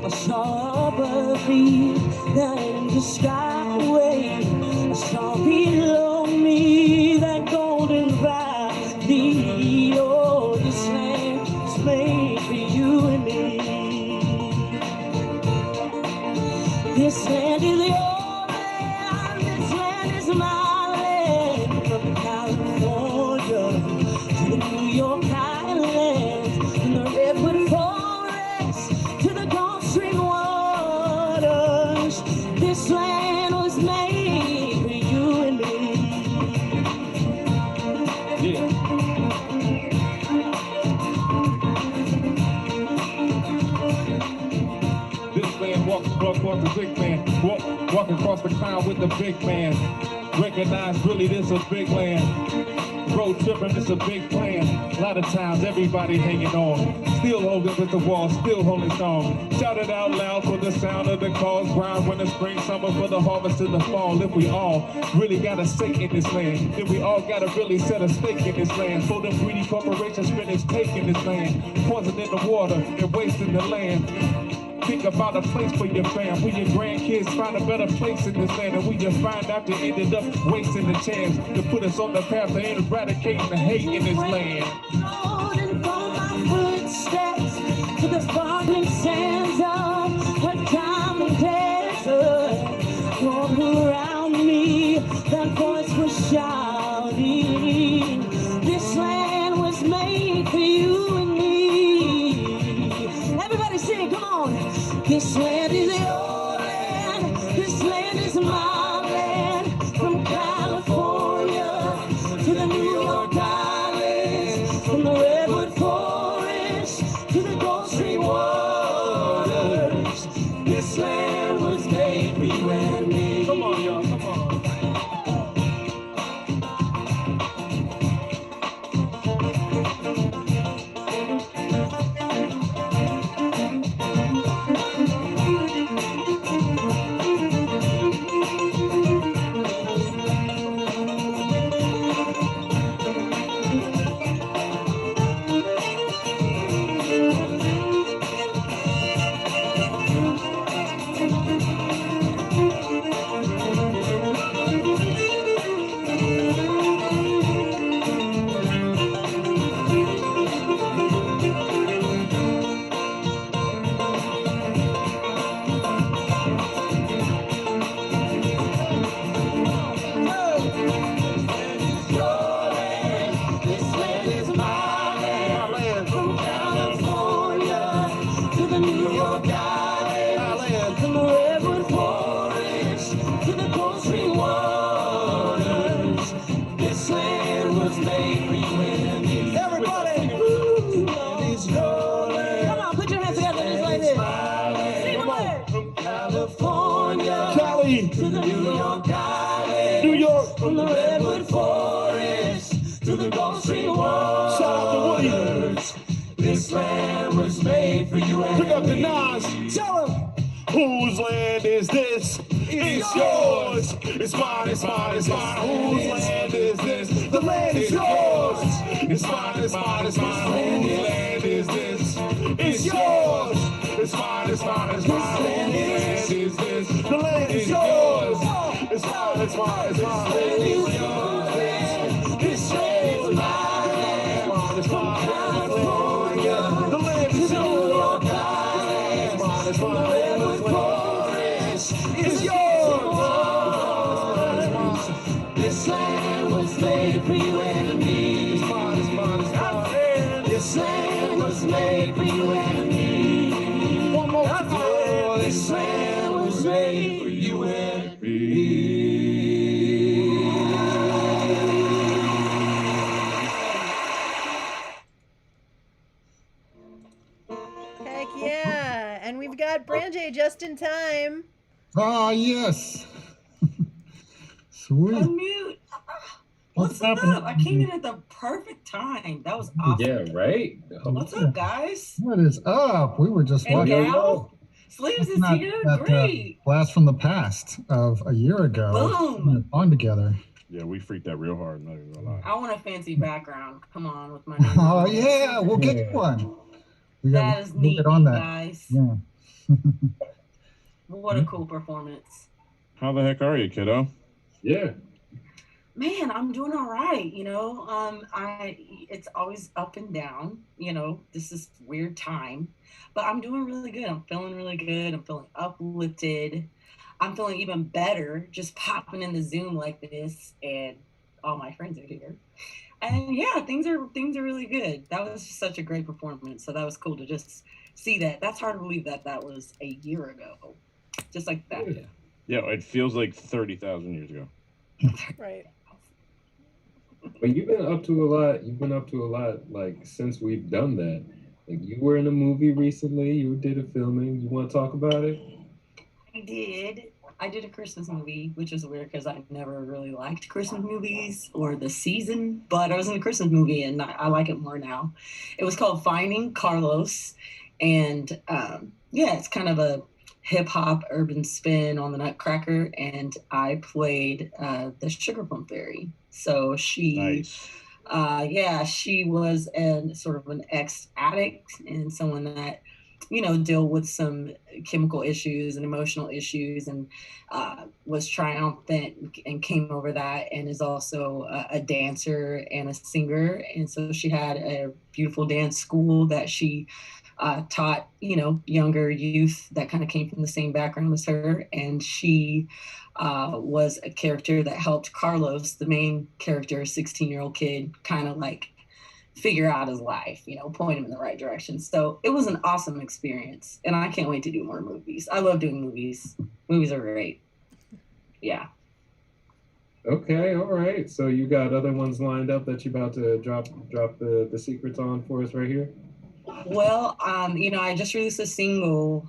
I saw above me that angel skyway. I saw below me that golden valley. Oh, this land is made for you and me. This land is your land, this land is my land. From California to the New York Islands, from the redwood forest to the Gulf Stream waters. This land was made for you and me. Yeah. Walk across the big man, walk across the cloud with the big man. Recognize really this a big land. Road tripping, it's a big plan. A lot of times everybody hanging on. Still holding with the wall, still holding strong. Shout it out loud for the sound of the calls. Grind winter, spring, summer, for the harvest in the fall. If we all really got a stake in this land, if we all gotta really set a stake in this land. For them greedy corporations finish taking this land, poison in the water and wasting the land. Think about a place for your fam, where your grandkids find a better place in this land, and we just find out they ended up wasting the chance to put us on the path to eradicating the hate in this land. To the sparkling sands of a diamond desert, all around me, that voice was shouting, this land was made for you and me. land is your land. This land is my land. From California to the New York Islands, from the Redwood Forest to the Gulf Stream waters. This land was made for you and me. Come on, y'all, come on. From the Redwood Forest to the Gulf Stream waters. Shout out to Williams. This land was made for you and me. Pick up the Nas. Tell him. Whose land is this? It's yours. It's mine, it's mine, it's mine. Whose land is this? The land is yours. It's mine, it's mine, it's mine. Whose land is this? It's yours. It's mine, it's mine, it's mine. Whose land is this? The land is yours. It's mine, it's mine, it's mine. This land is yours. This land is mine. It's mine, it's mine. California. The land is yours. It's mine, it's mine. The Redwood Forest is yours. This land was made for you and me. It's mine, it's mine, it's mine. This land was made for you and me. One more time. This land was made for you and me. Heck yeah. And we've got Branjay just in time. Ah, yes. Sweet. Unmute. What's up? I came in at the perfect time. That was awesome. Yeah, right? What's up, guys? What is up? We were just And watching. gal? Sleeves is That- here. that, Great. blast from the past of a year ago. Boom. On together. Yeah, we freaked out real hard. Not even gonna lie. I want a fancy background. Come on with my name. Oh yeah, we'll get you one. That is we'll neat, get on that. guys. Yeah. What a cool performance. How the heck are you, kiddo? Yeah. Man, I'm doing all right. You know, it's always up and down. You know, this is weird time, but I'm doing really good. I'm feeling really good. I'm feeling uplifted. I'm feeling even better just popping in the Zoom like this, and all my friends are here. And yeah, things are really good. That was just such a great performance. So that was cool to just see that. That's hard to believe that was a year ago, just like that. Yeah, it feels like 30,000 years ago. Right. But you've been up to a lot. You've been up to a lot, like, since we've done that. Like, you were in a movie recently. You did a filming. You want to talk about it? I did a Christmas movie, which is weird because I never really liked Christmas movies or the season, but I was in a Christmas movie and I like it more now. It was called Finding Carlos, and yeah, it's kind of a hip hop urban spin on the Nutcracker, and I played the Sugar Plum Fairy. So she, Nice. she was sort of an ex-addict and someone that, you know, deal with some chemical issues and emotional issues, and was triumphant and came over that, and is also a dancer and a singer. And so she had a beautiful dance school that she taught, you know, younger youth that kind of came from the same background as her. And she was a character that helped Carlos, the main character, a 16-year-old kid, kind of like figure out his life, you know, point him in the right direction. So it was an awesome experience, and I can't wait to do more movies. I love doing movies. Movies are great. Yeah. Okay, all right. So you got other ones lined up that you're about to drop the secrets on for us right here? Well, you know, I just released a single,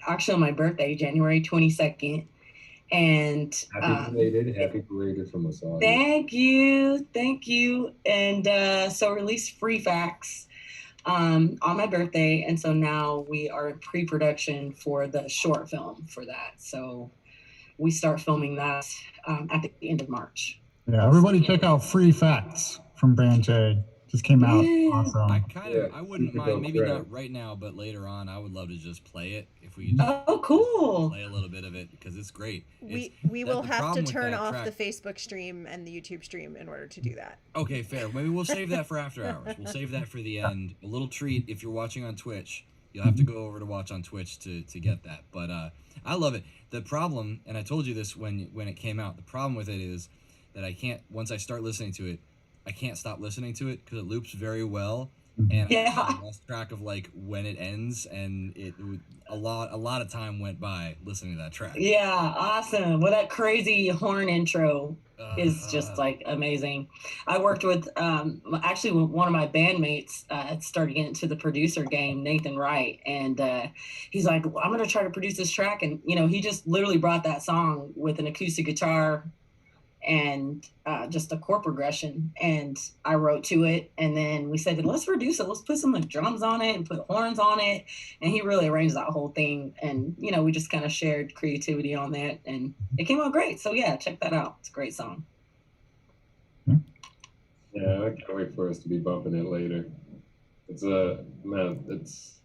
actually on my birthday, January 22nd. And happy belated from us all. Thank you. And so released Free Facts on my birthday. And so now we are in pre-production for the short film for that. So we start filming that at the end of March. Yeah, everybody check out Free Facts from Band J. Just came out. Awesome. I wouldn't mind, maybe not right now, but later on, I would love to just play it if we could just cool. play a little bit of it because it's great. We will have to turn off the Facebook stream and the YouTube stream in order to do that. Okay, fair. Maybe we'll save that for after hours. We'll save that for the end. A little treat if you're watching on Twitch. You'll have to go over to watch on Twitch to get that. But I love it. The problem, and I told you this when it came out, the problem with it is that I can't, once I start listening to it, I can't stop listening to it because it loops very well, and I lost track of like when it ends, and a lot of time went by listening to that track. Yeah, awesome. Well, that crazy horn intro is just like amazing. I worked with actually one of my bandmates started getting into the producer game, Nathan Wright, and he's like, well, I'm gonna try to produce this track, and you know, he just literally brought that song with an acoustic guitar and just a chord progression, and I wrote to it, and then we said, let's reduce it, let's put some like drums on it and put horns on it, and he really arranged that whole thing, and you know, we just kind of shared creativity on that, and it came out great. So yeah, check that out. It's a great song. Yeah, I can't wait for us to be bumping it later. It's man, it's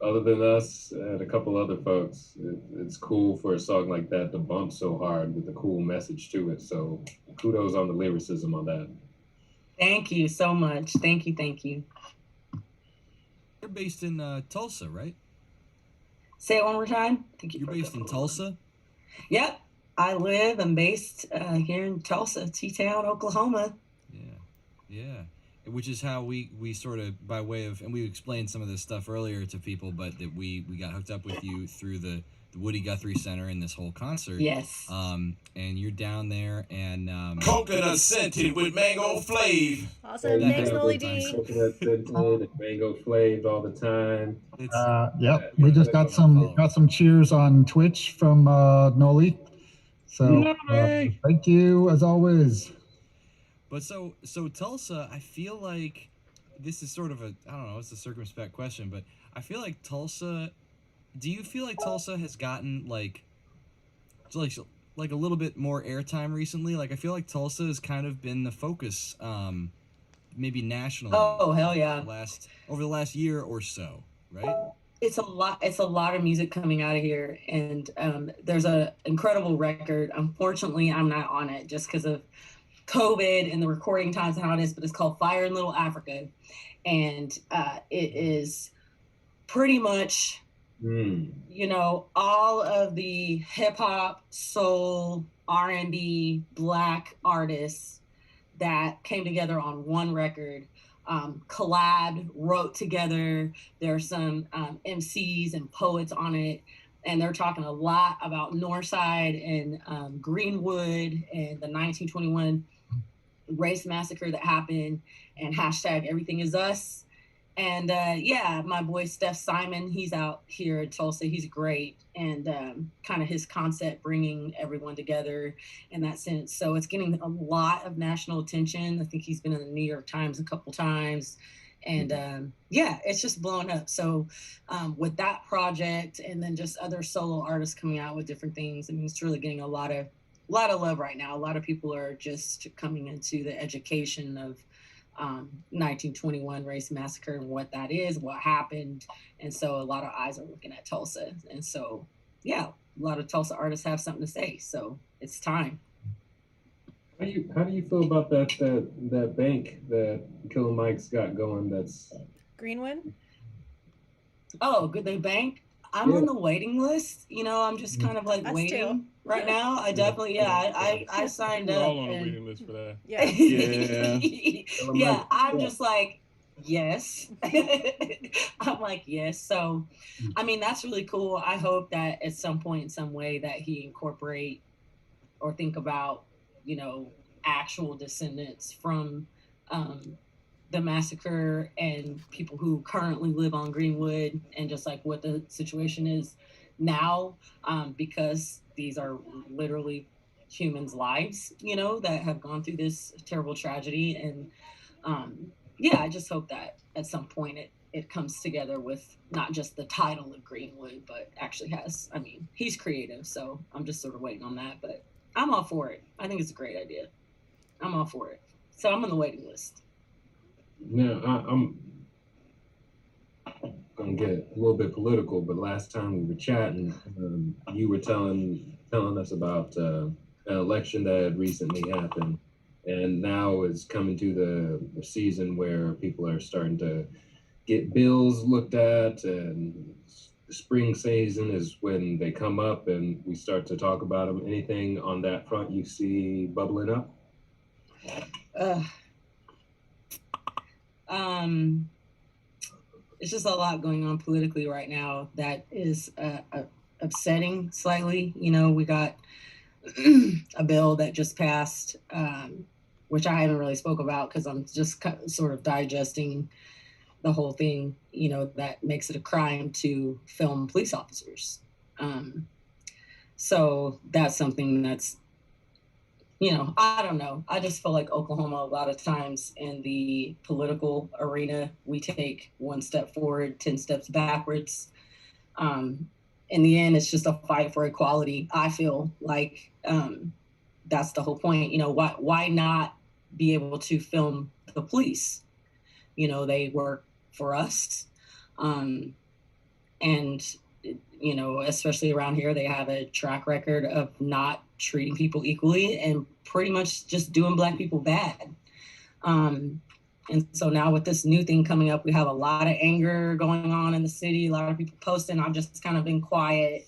other than us and a couple other folks, it's cool for a song like that to bump so hard with a cool message to it. So kudos on the lyricism on that. Thank you so much. Thank you. You're based in Tulsa, right? Say it one more time. You're based in Tulsa? Yep. I live and based here in Tulsa, T-Town, Oklahoma. Yeah. Which is how we sort of, by way of, and we explained some of this stuff earlier to people, but that we got hooked up with you through the Woody Guthrie Center and this whole concert. Yes. And you're down there, and coconut scented with mango flav. Awesome. Thanks, Noli D. Coconut scented and mango flaved all the time. Yep. We just got some cheers on Twitch from Noli. So thank you as always. But so Tulsa, I feel like this is sort of I don't know, it's a circumspect question, but I feel like Tulsa, do you feel like Tulsa has gotten like a little bit more airtime recently? Like I feel like Tulsa has kind of been the focus, maybe nationally. Oh, hell yeah. Over the last year or so, right? It's a lot of music coming out of here, and there's an incredible record. Unfortunately, I'm not on it just because of COVID and the recording times and how it is, but it's called Fire in Little Africa, and it is pretty much you know, all of the hip-hop, soul, R&B, black artists that came together on one record, collabed, wrote together. There are some MCs and poets on it, and they're talking a lot about Northside and Greenwood and the 1921 race massacre that happened, and hashtag everything is us. And yeah, my boy Steph Simon, he's out here in Tulsa. He's great, and kind of his concept bringing everyone together in that sense. So it's getting a lot of national attention. I think he's been in the New York Times a couple times, and yeah, it's just blowing up. So with that project, and then just other solo artists coming out with different things, I mean, it's really getting a lot of love right now. A lot of people are just coming into the education of 1921 race massacre and what that is, what happened. And so a lot of eyes are looking at Tulsa. And so, yeah, a lot of Tulsa artists have something to say. So it's time. How do you feel about that bank that Killer Mike's got going? That's Greenwood. Oh, good. They bank. I'm on the waiting list. You know, I'm just kind of like Us waiting too. right now. I definitely, I signed We're up. all on a and- waiting list for that. Yeah. yeah, I'm just like, yes. I'm like, yes. So, I mean, that's really cool. I hope that at some point, in some way, that he incorporate or think about, you know, actual descendants from the massacre and people who currently live on Greenwood and just like what the situation is now, because these are literally humans' lives, you know, that have gone through this terrible tragedy. And yeah, I just hope that at some point it comes together with not just the title of Greenwood, but actually has, I mean, he's creative, so I'm just sort of waiting on that, but I'm all for it. I think it's a great idea. I'm all for it. So I'm on the waiting list. Now, I'm gonna get a little bit political, but last time we were chatting, you were telling us about an election that had recently happened, and now it's coming to the season where people are starting to get bills looked at, and the spring season is when they come up, and we start to talk about them. Anything on that front you see bubbling up? It's just a lot going on politically right now that is upsetting slightly. You know, we got a bill that just passed, which I haven't really spoke about because I'm just sort of digesting the whole thing, you know, that makes it a crime to film police officers. So that's something that's, you know, I don't know. I just feel like Oklahoma, a lot of times in the political arena, we take one step forward, 10 steps backwards. In the end, it's just a fight for equality. I feel like that's the whole point. You know, why not be able to film the police? You know, they work for us. And you know, especially around here, they have a track record of not treating people equally and pretty much just doing Black people bad. And so now with this new thing coming up, we have a lot of anger going on in the city, a lot of people posting. I've just kind of been quiet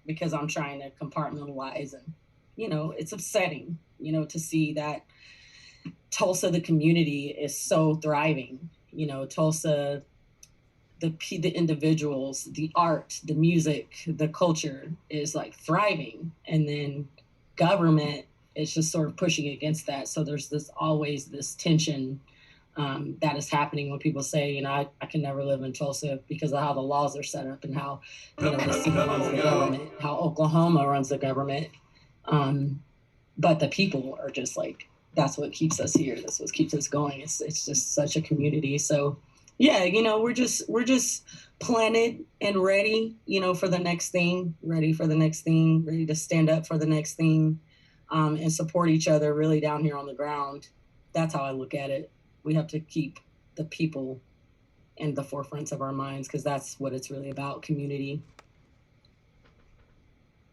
because I'm trying to compartmentalize. And, you know, it's upsetting, you know, to see that Tulsa, the community, is so thriving. You know, Tulsa, the individuals, the art, the music, the culture is like thriving, and then government is just sort of pushing against that. So there's always this tension that is happening when people say, you know, I can never live in Tulsa because of how the laws are set up and how, you know, the city runs the government, how Oklahoma runs the government. But the people are just like, that's what keeps us here. That's what keeps us going. It's just such a community. So yeah, you know, we're just planted and ready, you know, for the next thing, ready to stand up for the next thing, and support each other really down here on the ground. That's how I look at it. We have to keep the people in the forefront of our minds because that's what it's really about, community.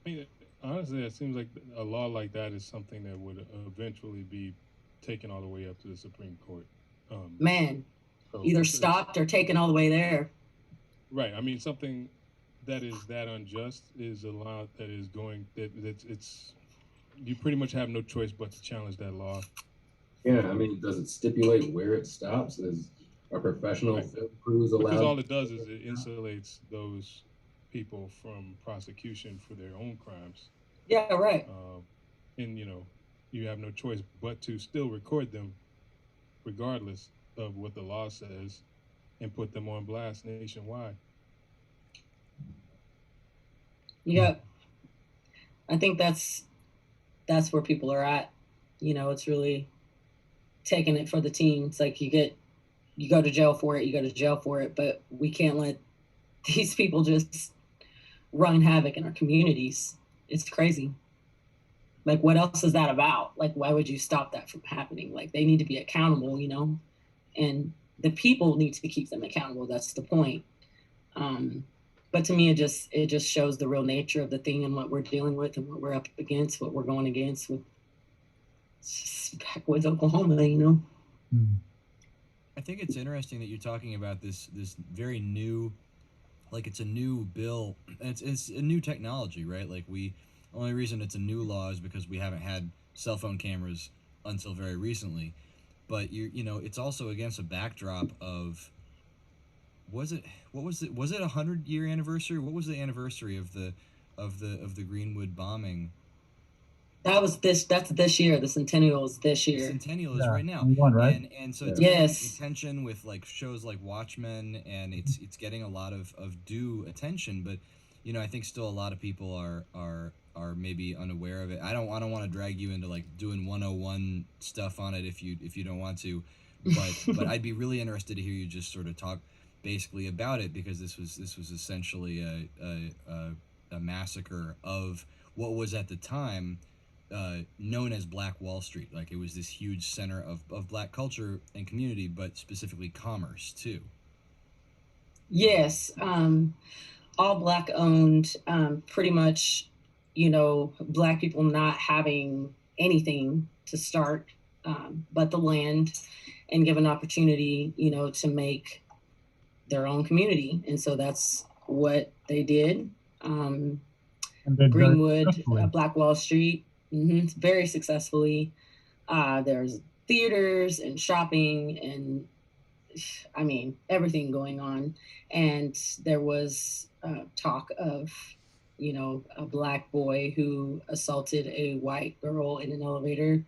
I mean, honestly, it seems like a law like that is something that would eventually be taken all the way up to the Supreme Court. Man. So Either stopped or taken all the way there. Right. I mean, something that is that unjust is a law that is going that it's you pretty much have no choice but to challenge that law. Yeah, I mean, does it stipulate where it stops? Is a professional film crews allowed? Because all it does is it insulates those people from prosecution for their own crimes. Yeah, right. And you know, you have no choice but to still record them, regardless of what the law says, and put them on blast nationwide. Yep. I think that's where people are at. You know, it's really taking it for the team. It's like you go to jail for it, but we can't let these people just run havoc in our communities. It's crazy. Like, what else is that about? Like, why would you stop that from happening? Like, they need to be accountable, you know? And the people need to keep them accountable. That's the point. But to me, it just shows the real nature of the thing and what we're dealing with and what we're up against, what we're going against with backwoods Oklahoma, you know? I think it's interesting that you're talking about this very new like it's a new bill. It's a new technology, right? Like only reason it's a new law is because we haven't had cell phone cameras until very recently. But it's also against a backdrop of was it was it 100-year anniversary? What was the anniversary of the Greenwood bombing? That's this year. The centennial is this year. The centennial is right now, 21, right? And so it's Yes. getting attention with like shows like Watchmen, and it's getting a lot of due attention. But I think still a lot of people are maybe unaware of it. I don't want to drag you into like doing 101 stuff on it if you don't want to, but I'd be really interested to hear you just sort of talk basically about it, because this was essentially a massacre of what was at the time known as Black Wall Street. Like it was this huge center of black culture and community, but specifically commerce too. Yes, all black owned, pretty much, black people not having anything to start but the land, and given opportunity, to make their own community. And so that's what they did. And they Greenwood, Black Wall Street, very successfully. There's theaters and shopping and everything going on. And there was talk of, a black boy who assaulted a white girl in an elevator,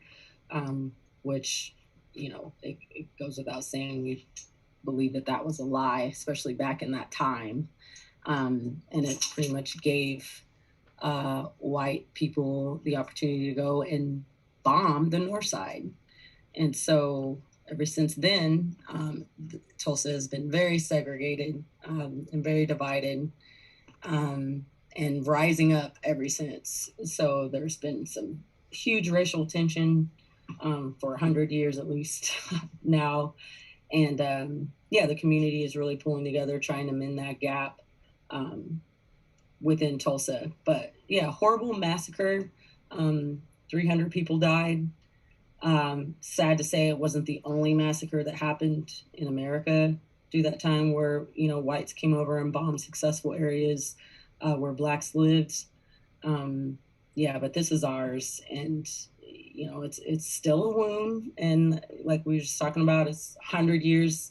which, it goes without saying, we believe that was a lie, especially back in that time. And it pretty much gave white people the opportunity to go and bomb the North Side. And so ever since then, Tulsa has been very segregated and very divided, and rising up ever since. So there's been some huge racial tension for 100 years at least now. And the community is really pulling together, trying to mend that gap within Tulsa. But yeah, horrible massacre. 300 people died. Sad to say it wasn't the only massacre that happened in America through that time, where, whites came over and bombed successful areas where blacks lived. But this is ours. And, it's still a wound. And like we were just talking about, it's 100 years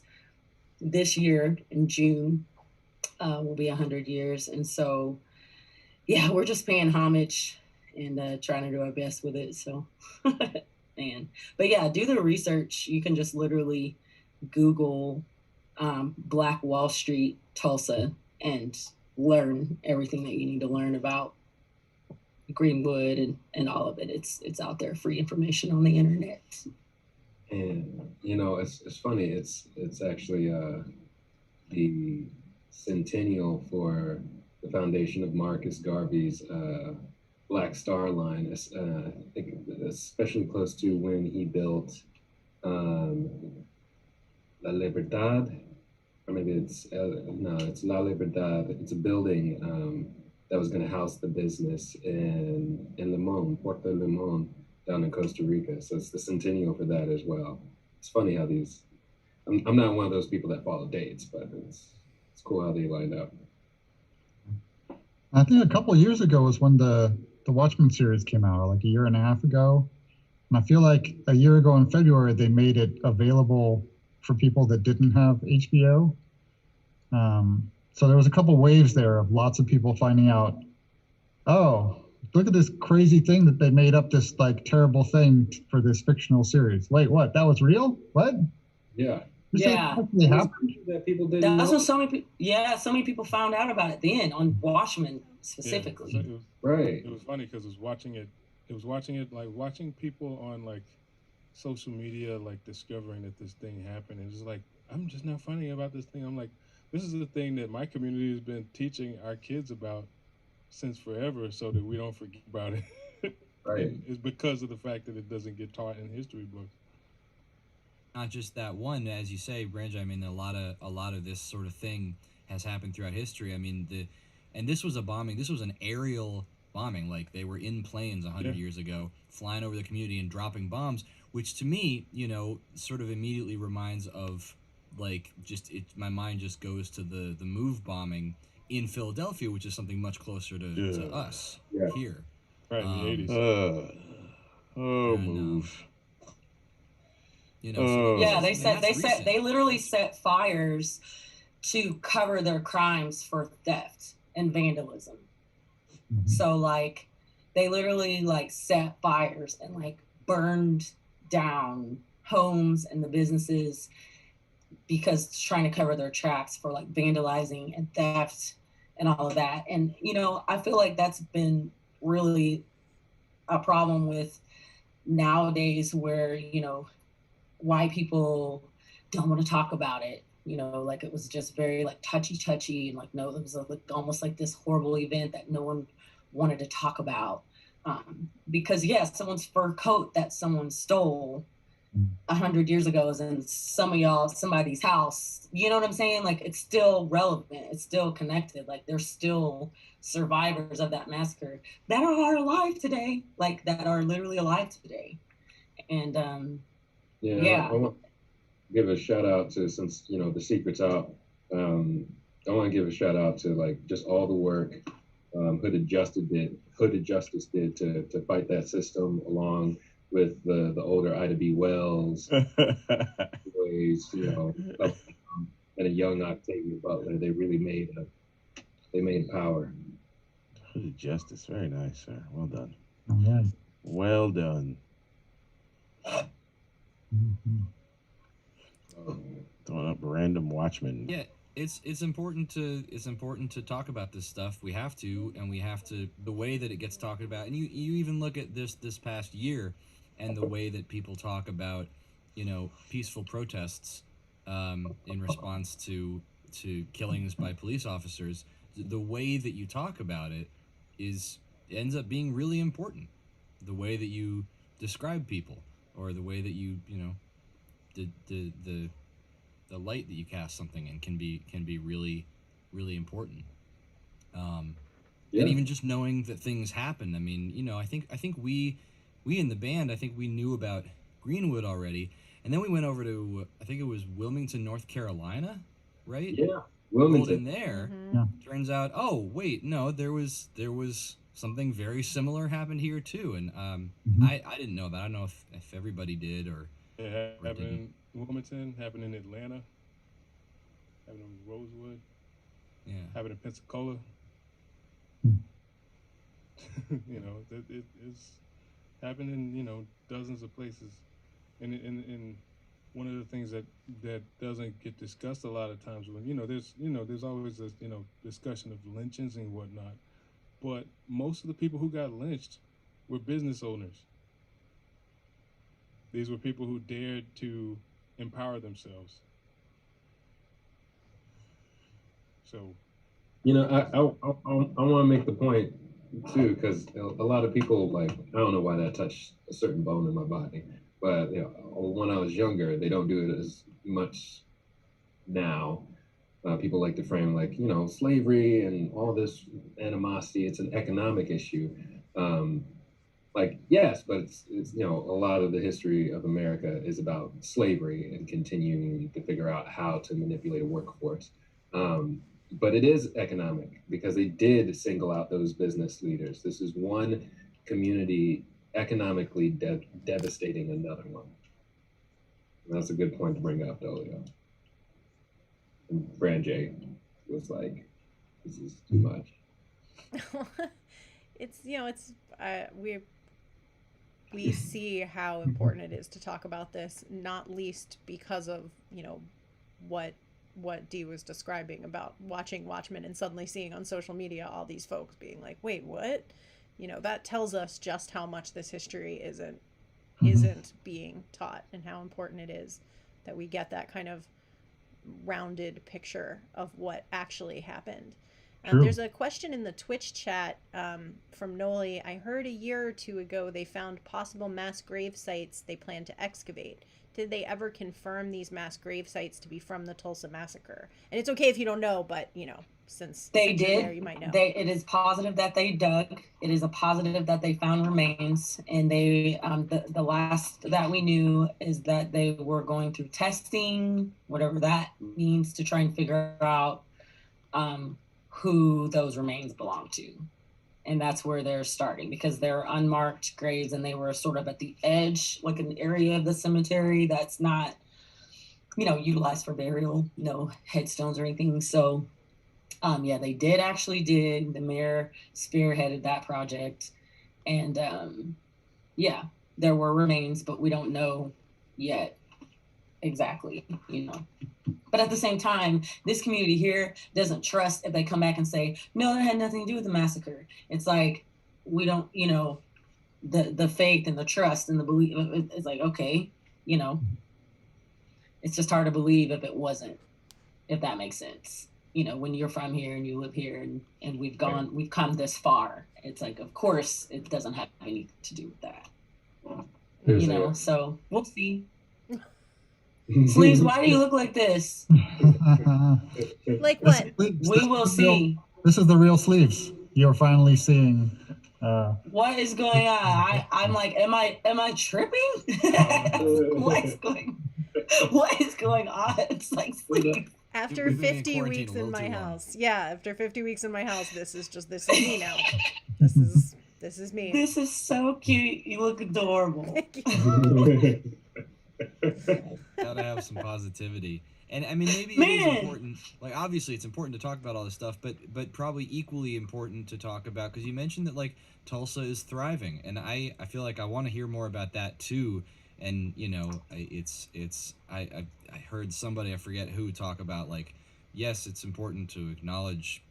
this year in June. Will be 100 years. And so, we're just paying homage and trying to do our best with it. So, man. But yeah, do the research. You can just literally Google Black Wall Street, Tulsa, and learn everything that you need to learn about Greenwood and all of it. It's out there, free information on the internet. And it's funny. It's actually the centennial for the foundation of Marcus Garvey's Black Star Line. I think especially close to when he built La Libertad, or maybe it's La Libertad. It's a building that was going to house the business in Limon, Puerto Limon, down in Costa Rica. So it's the centennial for that as well. It's funny how these. I'm not one of those people that follow dates, but it's cool how they lined up. I think a couple of years ago was when the Watchmen series came out, like a year and a half ago. And I feel like a year ago in February, they made it available for people that didn't have HBO. So there was a couple waves there of lots of people finding out, oh, look at this crazy thing that they made up, this like terrible thing for this fictional series. Wait, what? That was real? What? Yeah. This Yeah. actually happened? That people didn't That's know. what so many people found out about it then on Watchmen specifically. Yeah, so Right. It was funny because it was watching it like watching people on like social media, like discovering that this thing happened. And it's like, I'm just not finding about this thing. I'm like, this is the thing that my community has been teaching our kids about since forever, so that we don't forget about it. Right. It's because of the fact that it doesn't get taught in history books. Not just that one, as you say, Branch. I mean, a lot of this sort of thing has happened throughout history. I mean, and this was a bombing. This was an aerial bombing. Like they were in planes 100 years ago, flying over the community and dropping bombs. Which to me, sort of immediately reminds of like my mind just goes to the Move bombing in Philadelphia, which is something much closer to us here. Right, in the 80s. Move. You know, so yeah, that's they literally set fires to cover their crimes for theft and vandalism. So like they literally like set fires and like burned down homes and the businesses because trying to cover their tracks for like vandalizing and theft and all of that. And you know, I feel like that's been really a problem with nowadays, where, you know, white people don't want to talk about it. You know, like it was just very like touchy and like, no, it was like almost like this horrible event that no one wanted to talk about. Because someone's fur coat that someone stole 100 years ago is in somebody's house. You know what I'm saying? Like it's still relevant. It's still connected. Like there's still survivors of that massacre that are alive today, like that are literally alive today. And I want to give a shout out to, since you know the secret's out, I want to give a shout out to like just all the work Hooded Justice did to fight that system, along with the older Ida B. Wells, boys, you know, and a young Octavia Butler. They really made power. Hooded Justice, very nice, sir. Well done. All right. Well done. Throwing up random Watchmen. Yeah, it's important to talk about this stuff. We have to, and we have to, the way that it gets talked about. And you even look at this past year and the way that people talk about, you know, peaceful protests in response to killings by police officers. The way that you talk about it ends up being really important. The way that you describe people, or the way that you know, the light that you cast something in can be really, really important. And even just knowing that things happen. I mean, you know, I think we in the band, I think we knew about Greenwood already, and then we went over to I think it was Wilmington, North Carolina, right? Yeah, Wilmington. In there, turns out, oh wait, no, there was something very similar happened here too, and I didn't know that. I don't know if everybody did or. It happened in Wilmington, happened in Atlanta, happened in Rosewood, happened in Pensacola. You know, it's happened in, you know, dozens of places. And one of the things that doesn't get discussed a lot of times, when, there's always this, discussion of lynchings and whatnot. But most of the people who got lynched were business owners. These were people who dared to empower themselves. So, you know, I want to make the point too, because a lot of people, like, I don't know why that touched a certain bone in my body, but you know, when I was younger, they don't do it as much now. People like to frame, like, you know, slavery and all this animosity, it's an economic issue. Like, yes, but it's you know, a lot of the history of America is about slavery and continuing to figure out how to manipulate a workforce. But it is economic, because they did single out those business leaders. This is one community economically devastating another one. And that's a good point to bring up, Dolio. And Fran J was like, this is too much. It's, you know, it's we see how important it is to talk about this, not least because of, you know, what Dee was describing about watching Watchmen and suddenly seeing on social media all these folks being like, wait, what? You know, that tells us just how much this history isn't being taught, and how important it is that we get that kind of rounded picture of what actually happened. There's a question in the Twitch chat from Noli. I heard a year or two ago they found possible mass grave sites they plan to excavate. Did they ever confirm these mass grave sites to be from the Tulsa Massacre? And it's okay if you don't know, but, you know, since they you're did, there, you might know. It is positive that they dug. It is a positive that they found remains. And they, the last that we knew is that they were going through testing, whatever that means, to try and figure out who those remains belong to. And that's where they're starting, because they're unmarked graves and they were sort of at the edge, like an area of the cemetery that's not, utilized for burial, no headstones or anything. So, yeah, they actually did. The mayor spearheaded that project. And, yeah, there were remains, but we don't know yet exactly, But at the same time, this community here doesn't trust if they come back and say, no, that had nothing to do with the massacre. It's like, we don't, the faith and the trust and the belief. It's like, okay, it's just hard to believe if it wasn't, if that makes sense. When you're from here and you live here and we've come this far, it's like, of course, it doesn't have anything to do with that. So we'll see. Sleeves, why do you look like this? Like what? We will see. This is the real Sleeves. You're finally seeing. What is going on? I'm like, am I tripping? What is going on? It's like Sleeves. After 50 weeks in my house. Yeah, after 50 weeks in my house, this is me now. This is me. This is so cute. You look adorable. Gotta have some positivity. And I mean, maybe it is important. Like, obviously, it's important to talk about all this stuff, but probably equally important to talk about, because you mentioned that like Tulsa is thriving, and I feel like I want to hear more about that too. And I heard somebody, I forget who, talk about like, yes, it's important to acknowledge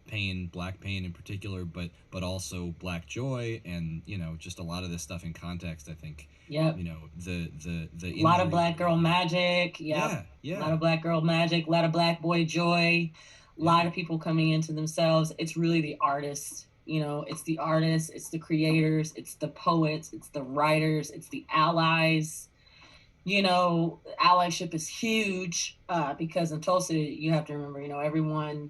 pain, black pain in particular, but also black joy, and just a lot of this stuff in context. I think. Yep. The a lot of black girl magic. Yep. Yeah. A lot of black girl magic. A lot of black boy joy. A lot of people coming into themselves. It's really the artists. It's the artists. It's the creators. It's the poets. It's the writers. It's the allies. Allyship is huge because in Tulsa, you have to remember, everyone.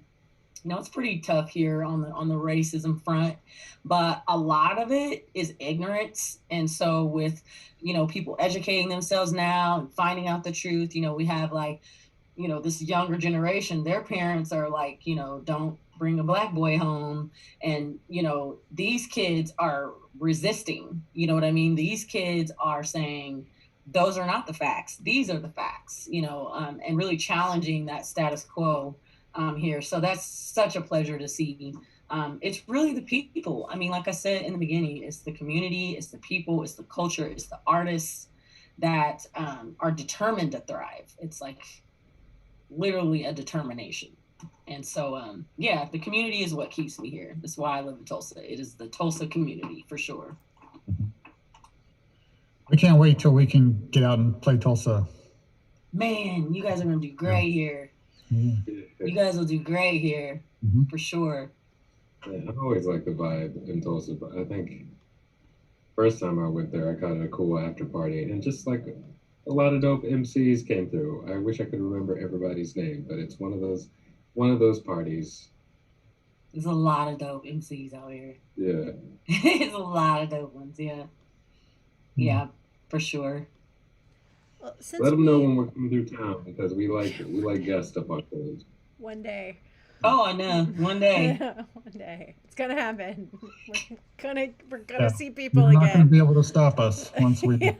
It's pretty tough here on the racism front, but a lot of it is ignorance. And so with, people educating themselves now and finding out the truth, we have like, this younger generation, their parents are like, don't bring a black boy home. And, these kids are resisting, you know what I mean? These kids are saying, those are not the facts. These are the facts, and really challenging that status quo here. So that's such a pleasure to see. It's really the people. I mean, like I said in the beginning, it's the community, it's the people, it's the culture, it's the artists that are determined to thrive. It's like literally a determination. And so, yeah, the community is what keeps me here. That's why I live in Tulsa. It is the Tulsa community for sure. We can't wait till we can get out and play Tulsa. Man, you guys are going to do great here. You guys will do great here, for sure. Yeah, I always like the vibe in Tulsa, but I think first time I went there, I caught a cool after party, and just like a lot of dope MCs came through. I wish I could remember everybody's name, but it's one of those parties. There's a lot of dope MCs out here. Yeah. There's a lot of dope ones, yeah. Yeah, for sure. Well, let them know when we're coming through town, because we like guest up on stage. One day. Oh, I know. One day. One day. It's gonna happen. We're gonna see people You're again. not gonna be able to stop us once we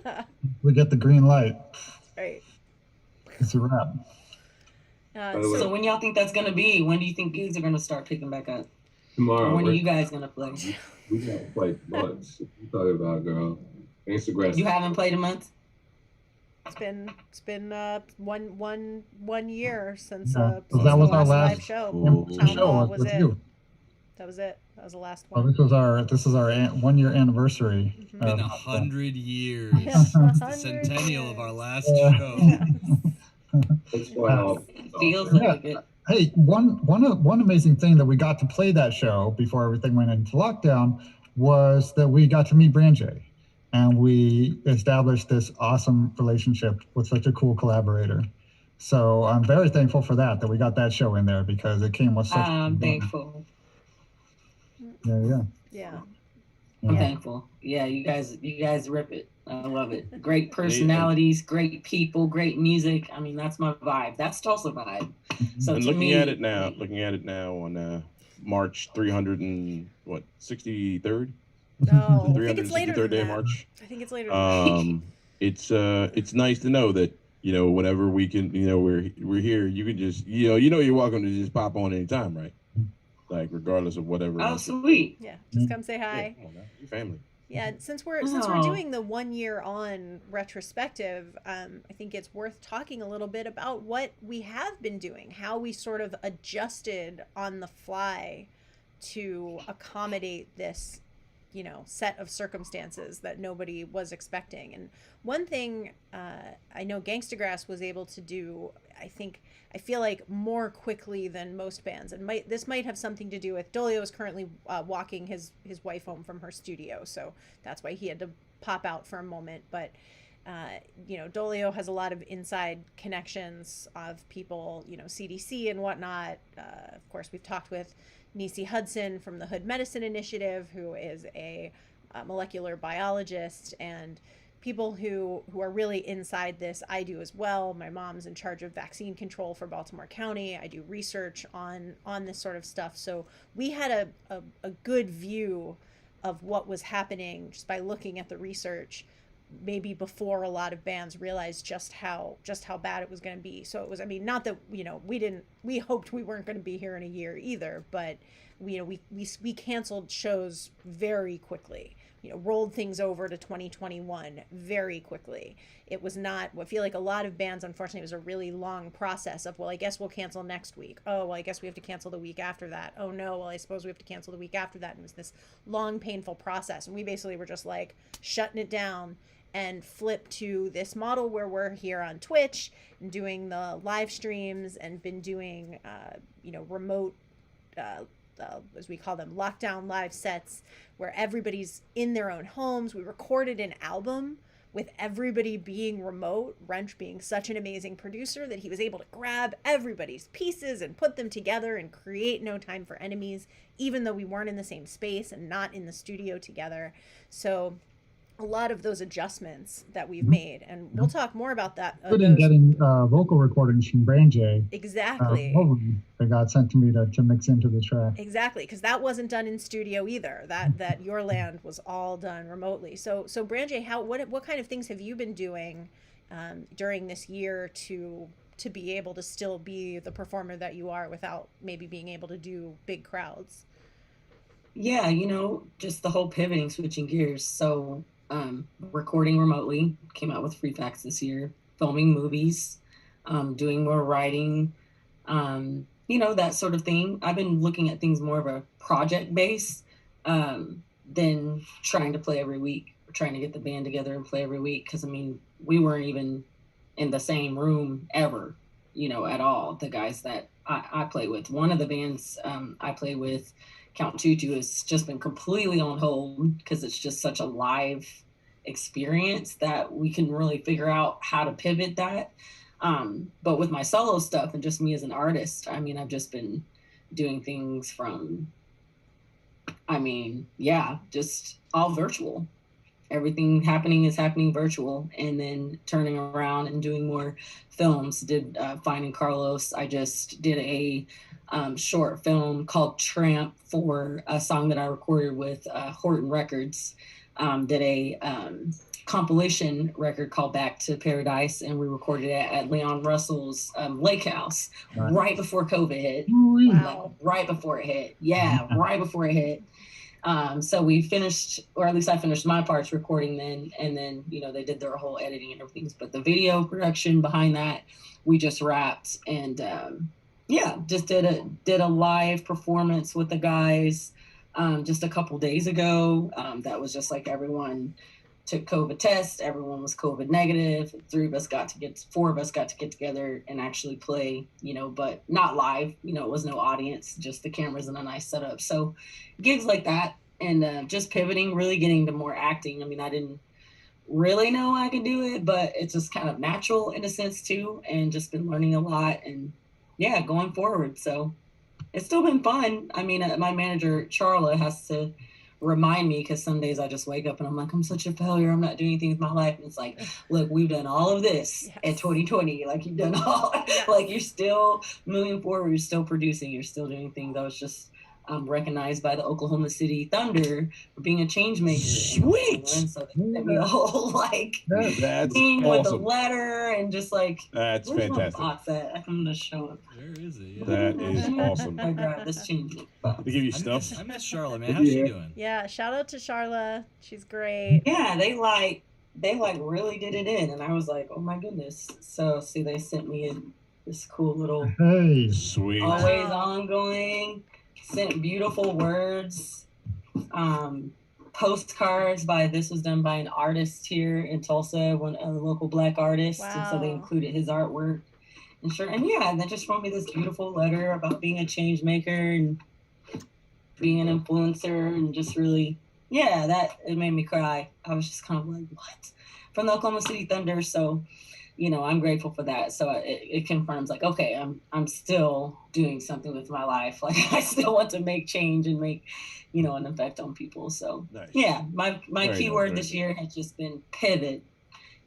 we get the green light. Right. It's a wrap. So when y'all think that's gonna be? When do you think gigs are gonna start picking back up? Tomorrow. Or when are you guys gonna play? We haven't played months. What you talking about, girl? Gangstagrass. You haven't played a month? It's been 1 year since that since was the our last live last show. Town Hall was it. you. That was it. That was the last Well, one. this is our 1 year anniversary. It's been 100 years. It's the centennial of our last show. That's wild. Feels like it. Hey, one amazing thing that we got to play that show before everything went into lockdown was that we got to meet Branjay, and we established this awesome relationship with such a cool collaborator. So I'm very thankful for that we got that show in there, because it came with such. I'm thankful. Yeah. I'm thankful. Yeah, you guys rip it. I love it. Great personalities, great people, great music. I mean, that's my vibe. That's Tulsa vibe. So and looking at it now on March 363rd. No, I think it's later than day of that. March. I think it's later than that. It's nice to know that, whenever we can, we're here. You can just, you're welcome to just pop on anytime, right? Like regardless of whatever. Oh, sweet. Yeah, just come say hi. Yeah, come on now. Your family. Yeah, since we're doing the 1 year on retrospective, I think it's worth talking a little bit about what we have been doing, how we sort of adjusted on the fly to accommodate this, set of circumstances that nobody was expecting. And one thing I know Gangstagrass was able to do, I feel like more quickly than most bands, and this might have something to do with Dolio is currently walking his wife home from her studio, so that's why he had to pop out for a moment. But Dolio has a lot of inside connections of people, CDC and whatnot. Of course, we've talked with Nisi Hudson from the Hood Medicine Initiative, who is a molecular biologist, and people who are really inside this. I do as well. My mom's in charge of vaccine control for Baltimore County. I do research on this sort of stuff. So we had a good view of what was happening just by looking at the research, maybe before a lot of bands realized just how bad it was going to be. So it was, not that, we hoped we weren't going to be here in a year either, but we canceled shows very quickly. Rolled things over to 2021 very quickly. It was not, I feel like a lot of bands, unfortunately, it was a really long process of, well, I guess we'll cancel next week. Oh, well, I guess we have to cancel the week after that. Oh, no, well, I suppose we have to cancel the week after that. And it was this long, painful process. And we basically were just like shutting it down and flip to this model where we're here on Twitch and doing the live streams and been doing, remote, as we call them, lockdown live sets where everybody's in their own homes. We recorded an album with everybody being remote, Wrench being such an amazing producer that he was able to grab everybody's pieces and put them together and create No Time for Enemies, even though we weren't in the same space and not in the studio together. So a lot of those adjustments that we've made, and we'll talk more about that. Getting vocal recordings from Branjay. Exactly. They got sent to me to mix into the track. Exactly, because that wasn't done in studio either. That Your Land was all done remotely. So Branjay, what kind of things have you been doing during this year to be able to still be the performer that you are without maybe being able to do big crowds? Yeah, just the whole pivoting, switching gears. So recording remotely, came out with Free Facts this year, filming movies, doing more writing, that sort of thing. I've been looking at things more of a project base than trying to play every week, trying to get the band together and play every week. Because, we weren't even in the same room ever, at all. The guys that I play with. One of the bands I play with, Count Tutu, has just been completely on hold because it's just such a live experience that we can really figure out how to pivot that. But with my solo stuff and just me as an artist, I've just been doing things from, just all virtual. Everything is happening virtual, and then turning around and doing more films. Did Finding Carlos. I just did a short film called Tramp for a song that I recorded with Horton Records. Did a compilation record called Back to Paradise, and we recorded it at Leon Russell's lake house right before COVID hit. Wow. Right before it hit. Yeah, right before it hit. So we finished, or at least I finished my parts recording then, and then, they did their whole editing and everything. But the video production behind that, we just wrapped, and just did a live performance with the guys just a couple days ago. That was just like everyone took COVID tests, everyone was COVID negative. 4 of us got to get together and actually play, but not live, it was no audience, just the cameras and a nice setup. So gigs like that, and just pivoting, really getting to more acting. I didn't really know I could do it, but it's just kind of natural in a sense too, and just been learning a lot, and going forward. So it's still been fun. My manager, Charla, has to remind me, because some days I just wake up and I'm like, I'm such a failure. I'm not doing anything with my life. And it's like, look, we've done all of this in 2020. Like, you've done all, like, you're still moving forward. You're still producing. You're still doing things. I was just recognized by the Oklahoma City Thunder for being a change maker. Sweet. And so they sent me a whole like That's thing with a awesome. letter and just like, That's where's fantastic. my box at? I'm gonna show it. Where is it? Yeah. That is awesome. I grabbed this change box. They give you stuff. I miss Charlotte, man. How's she doing? Yeah, shout out to Charla. She's great. Yeah, they really did it in, and I was like, oh my goodness. So see, they sent me this cool little Hey, Sweet. always ongoing, sent beautiful words, postcards this was done by an artist here in Tulsa, a local Black artist, and so they Wow. included his artwork. And yeah, they just wrote me this beautiful letter about being a change maker and being an influencer, and just really, yeah, that it made me cry. I was just kind of like, what? From the Oklahoma City Thunder. So, you know, I'm grateful for that. So it confirms like, okay, I'm still doing something with my life. Like I still want to make change and make, you know, an effect on people. So Nice. yeah, my Very keyword nice, this very year has just been pivot.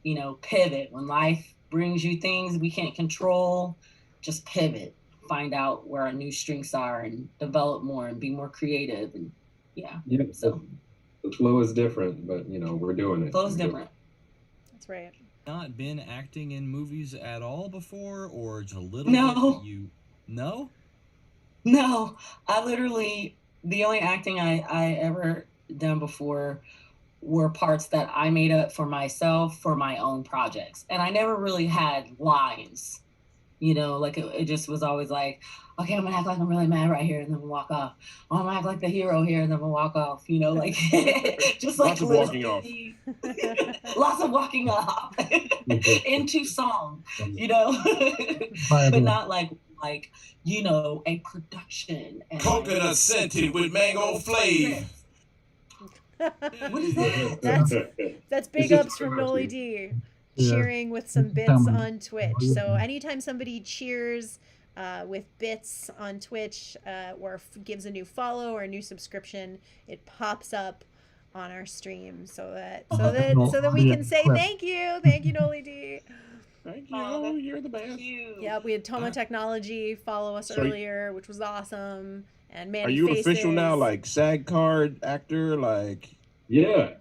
You know, pivot. When life brings you things we can't control, just pivot. Find out where our new strengths are and develop more and be more creative. And yeah, Yep. so The flow is different, but you know, we're doing it. flow's different. That's right. Not been acting in movies at all before, or just a little No. bit? But no? No, I literally, the only acting I ever done before were parts that I made up for myself for my own projects. And I never really had lines, you know, like it just was always like, okay, I'm gonna act like I'm really mad right here and then we'll walk off. Oh, I'm gonna act like the hero here and then we'll walk off, you know, like just like Lots of walking off. lots of walking off into song, you know, but not like, you know, a production. And Coconut scented with mango flavor. What is that? That's big It's just ups from promotion. Noli D. Yeah. Cheering with some bits Comedy. on Twitch. So anytime somebody cheers with bits on Twitch or gives a new follow or a new subscription, it pops up on our stream so that we can say thank you Noli D. Thank you. You're the best. Yeah, we had Tomo Technology follow us So- earlier, which was awesome. And Manny Are you Faces. official now, like SAG card actor? Like, Yeah.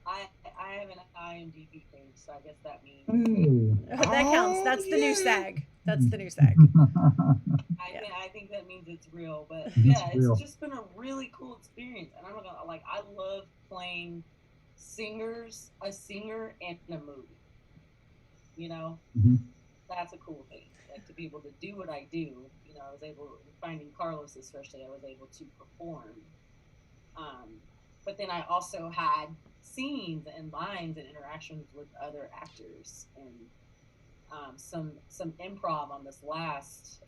I have an IMDb page, so I guess that means hey. That counts. That's the new SAG. That's the new SAG. I think that means it's real. But It's yeah, real. it's just been a really cool experience, and I'm not gonna like. I love playing a singer in a movie. You know, Mhm. that's a cool thing. Like to be able to do what I do. You know, I was able, finding Carlos especially, I was able to perform. But then I also had scenes and lines and interactions with other actors and some improv on this last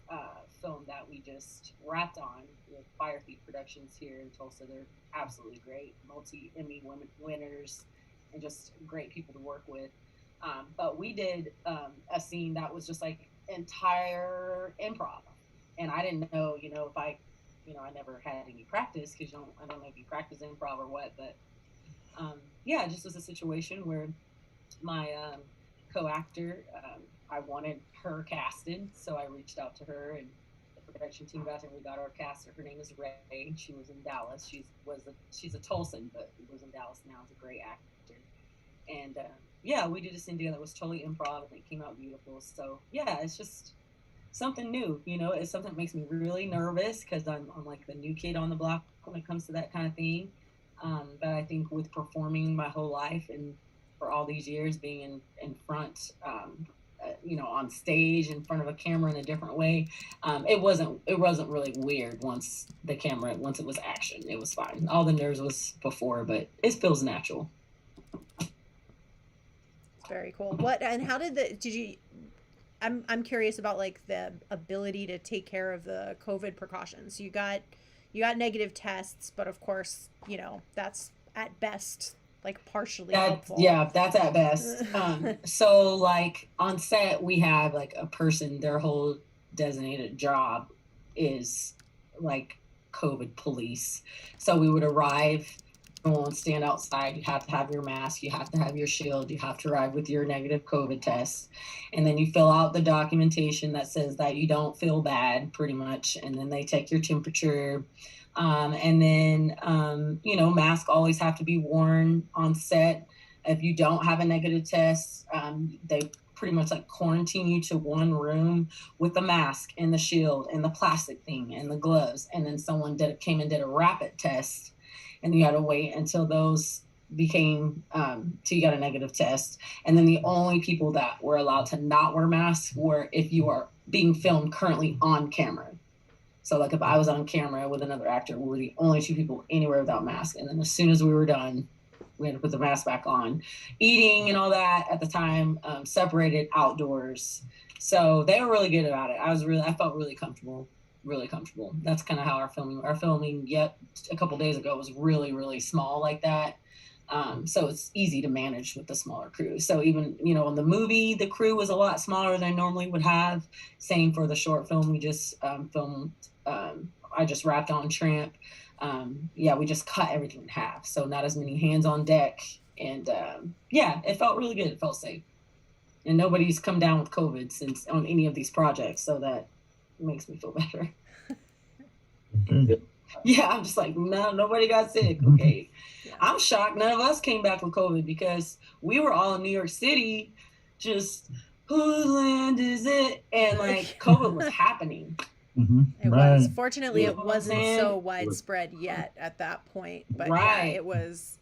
film that we just wrapped on with Fire Thief Productions here in Tulsa. They're absolutely great, multi-Emmy winners, and just great people to work with. But we did a scene that was just like entire improv, and I didn't know, you know, if I never had any practice because I don't know if you practice improv or what, but yeah, it just was a situation where my co-actor, I wanted her casted, so I reached out to her and the production team got her. We got our caster. Her name is Ray. She was in Dallas. She's a Tulsan, but lives in Dallas now. Is a great actor, and yeah, we did a scene together that was totally improv and it came out beautiful. So yeah, it's just something new, you know. It's something that makes me really nervous because I'm like the new kid on the block when it comes to that kind of thing. But I think with performing my whole life and for all these years being in front, you know, on stage in front of a camera in a different way, it wasn't really weird once it was action. It was fine. All the nerves was before, but it feels natural. Very cool. How did you? I'm curious about like the ability to take care of the COVID precautions. You got negative tests, but of course, you know, that's at best like partially helpful. Yeah, that's at best. So like on set, we have like a person, their whole designated job is like COVID police. So we would arrive and stand outside. You have to have your mask, you have to have your shield, you have to arrive with your negative COVID test. And then you fill out the documentation that says that you don't feel bad, pretty much. And then they take your temperature. And then, masks always have to be worn on set. If you don't have a negative test, they pretty much like quarantine you to one room with the mask and the shield and the plastic thing and the gloves. And then someone came and did a rapid test, and you had to wait until those became till you got a negative test. And then the only people that were allowed to not wear masks were if you are being filmed currently on camera. So like if I was on camera with another actor, we were the only two people anywhere without masks. And then as soon as we were done, we had to put the mask back on. Eating and all that at the time, separated outdoors. So they were really good about it. I felt really comfortable. That's kind of how our filming yet a couple days ago was really, really small like that. So it's easy to manage with the smaller crew. So even, in the movie, the crew was a lot smaller than I normally would have. Same for the short film we just filmed. I just wrapped on Tramp. We just cut everything in half. So not as many hands on deck. And it felt really good. It felt safe. And nobody's come down with COVID since on any of these projects. So that makes me feel better. Okay. Yeah, I'm just like, no, nobody got sick. Okay. I'm shocked none of us came back with COVID because we were all in New York City, just whose land is it? And like COVID was happening. It Right. was. Fortunately, it wasn't so widespread yet at that point. But it was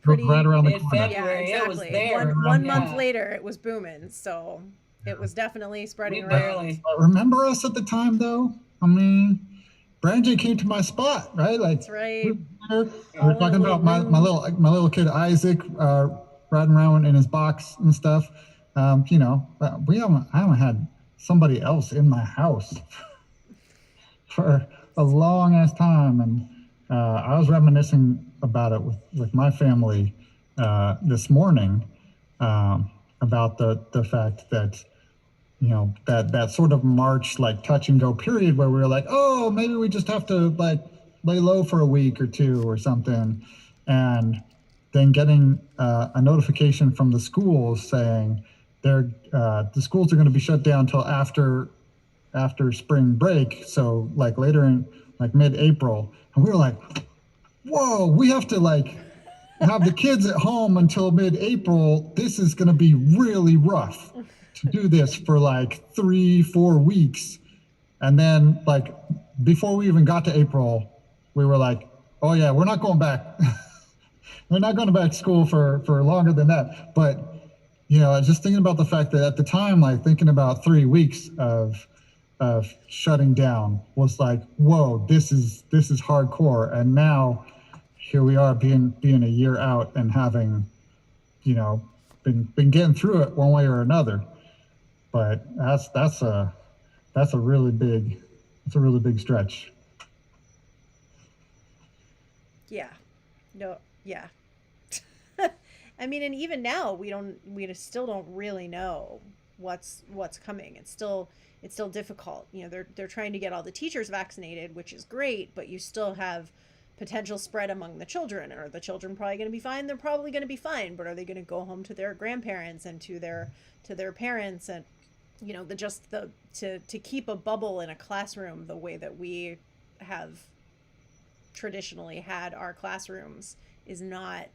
pretty right around the in corner. February. Yeah, It was exactly. there. One month later, it was booming. So it was definitely spreading We around. barely. Remember us at the time, though? I mean, Brand J came to my spot, right? Like, That's right. we were talking about my little kid Isaac riding around in his box and stuff. I haven't had somebody else in my house for a long ass time, and I was reminiscing about it with my family this morning about the fact that that sort of March like touch and go period where we were like, oh, maybe we just have to like lay low for a week or two or something, and then getting a notification from the schools saying the schools are going to be shut down till after spring break, so like later in like mid-April, and we were like, whoa, we have to like have the kids at home until mid-April. This is going to be really rough to do this for like 3-4 weeks. And then like before we even got to April, we were like, oh yeah, we're not going back. We're not going back to school for longer than that. But just thinking about the fact that at the time, like thinking about 3 weeks of shutting down was like, whoa, this is hardcore. And now here we are being a year out and having, been getting through it one way or another. But that's a really big stretch. Yeah. No. Yeah. I mean, and even now we still don't really know what's coming. It's still difficult. They're trying to get all the teachers vaccinated, which is great, but you still have potential spread among the children. Are the children probably going to be fine? They're probably going to be fine, but are they going to go home to their grandparents and to their parents? And to keep a bubble in a classroom the way that we have traditionally had our classrooms is not